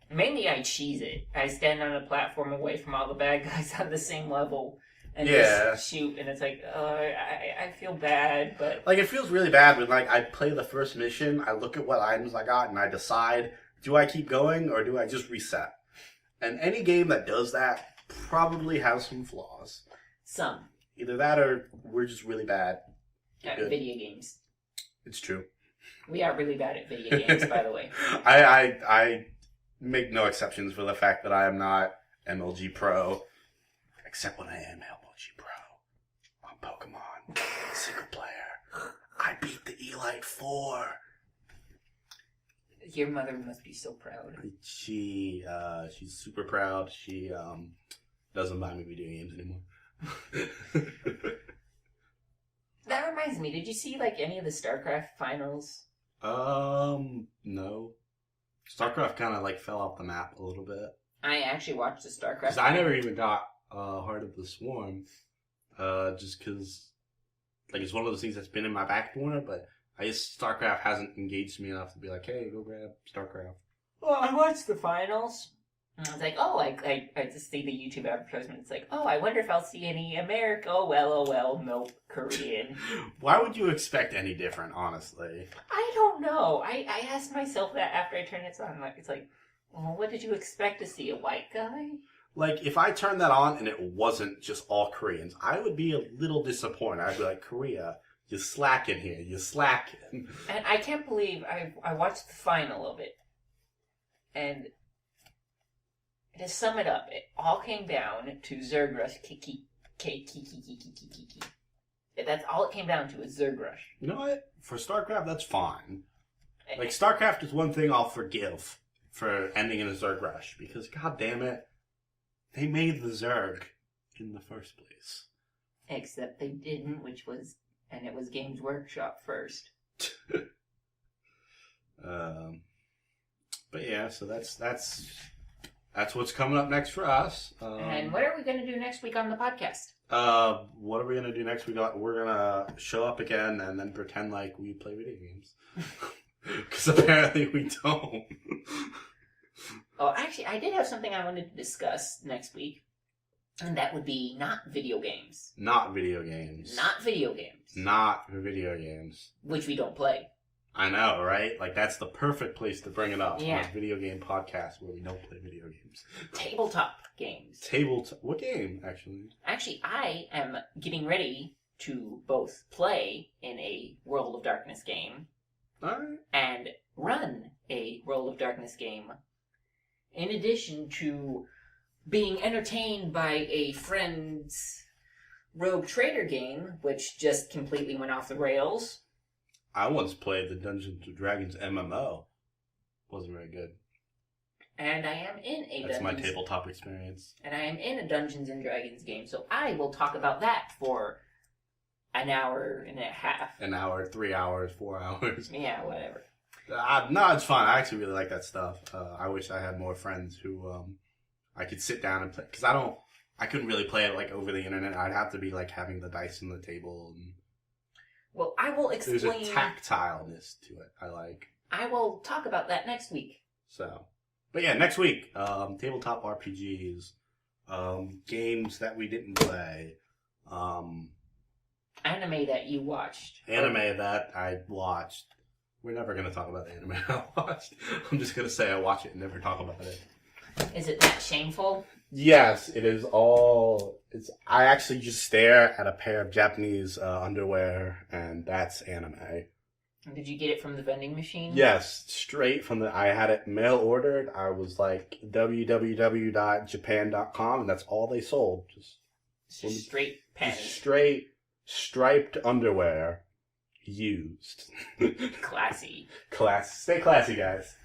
Mainly I cheese it. I stand on a platform away from all the bad guys on the same level and just shoot, and it's I feel bad, but... it feels really bad when, I play the first mission, I look at what items I got, and I decide, do I keep going, or do I just reset? And any game that does that probably has some flaws. Some. Either that or we're just really bad At video games. It's true. We are really bad at video games, by the way. I make no exceptions for the fact that I am not MLG Pro, except when I am MLG Pro on Pokemon single player. I beat the Elite Four. Your mother must be so proud. She's super proud. She doesn't buy me video games anymore. That reminds me, did you see like any of the StarCraft finals? No. StarCraft kind of like fell off the map a little bit. I actually watched the StarCraft. Because I never even got Heart of the Swarm, just because like it's one of those things that's been in my back corner, but I guess StarCraft hasn't engaged me enough to be like, hey, go grab StarCraft. Well, I watched the finals. And I was like, oh, I just see the YouTube advertisement. It's like, oh, I wonder if I'll see any America. Oh, well, nope, Korean. Why would you expect any different, honestly? I don't know. I asked myself that after I turned it on. It's like, well, what did you expect to see? A white guy? Like, if I turned that on and it wasn't just all Koreans, I would be a little disappointed. I'd be like, Korea, you're slacking here. You're slacking. And I can't believe I watched the final of it. And to sum it up, it all came down to Zergrush Kiki. That's all it came down to, is Zergrush. You know what? For StarCraft, that's fine. Like, StarCraft is one thing I'll forgive for ending in a Zerg rush, because, god damn it, they made the Zerg in the first place. Except they didn't, and it was Games Workshop first. But yeah, so that's what's coming up next for us. And what are we going to do next week on the podcast? What are we going to do next week? We're going to show up again and then pretend like we play video games. Because apparently we don't. Oh, actually, I did have something I wanted to discuss next week. And that would be not video games. Not video games. Not video games. Not video games. Which we don't play. I know, right? Like, that's the perfect place to bring it up. Yeah. On a video game podcast where we don't play video games. Tabletop games. What game, actually? Actually, I am getting ready to both play in a World of Darkness game. Alright. And run a World of Darkness game. In addition to being entertained by a friend's Rogue Trader game, which just completely went off the rails. I once played the Dungeons & Dragons MMO. Wasn't very good. And I am in a That's my tabletop experience. And I am in a Dungeons & Dragons game, so I will talk about that for an hour and a half. An hour, 3 hours, 4 hours. Yeah, whatever. No, it's fun. I actually really like that stuff. I wish I had more friends who I could sit down and play. Because I couldn't really play it like over the internet. I'd have to be like having the dice on the table. And well, I will explain. There's a tactileness to it I like. I will talk about that next week. So, but yeah, next week, tabletop RPGs, games that we didn't play, anime that you watched. Anime that I watched. We're never going to talk about the anime I watched. I'm just going to say I watch it and never talk about it. Is it that shameful? Yes, it is all... I actually just stare at a pair of Japanese underwear, and that's anime. Did you get it from the vending machine? Yes, straight from I had it mail ordered. I was like www.japan.com, and that's all they sold. Just straight panties. Straight striped underwear used. Classy. Stay classy, guys.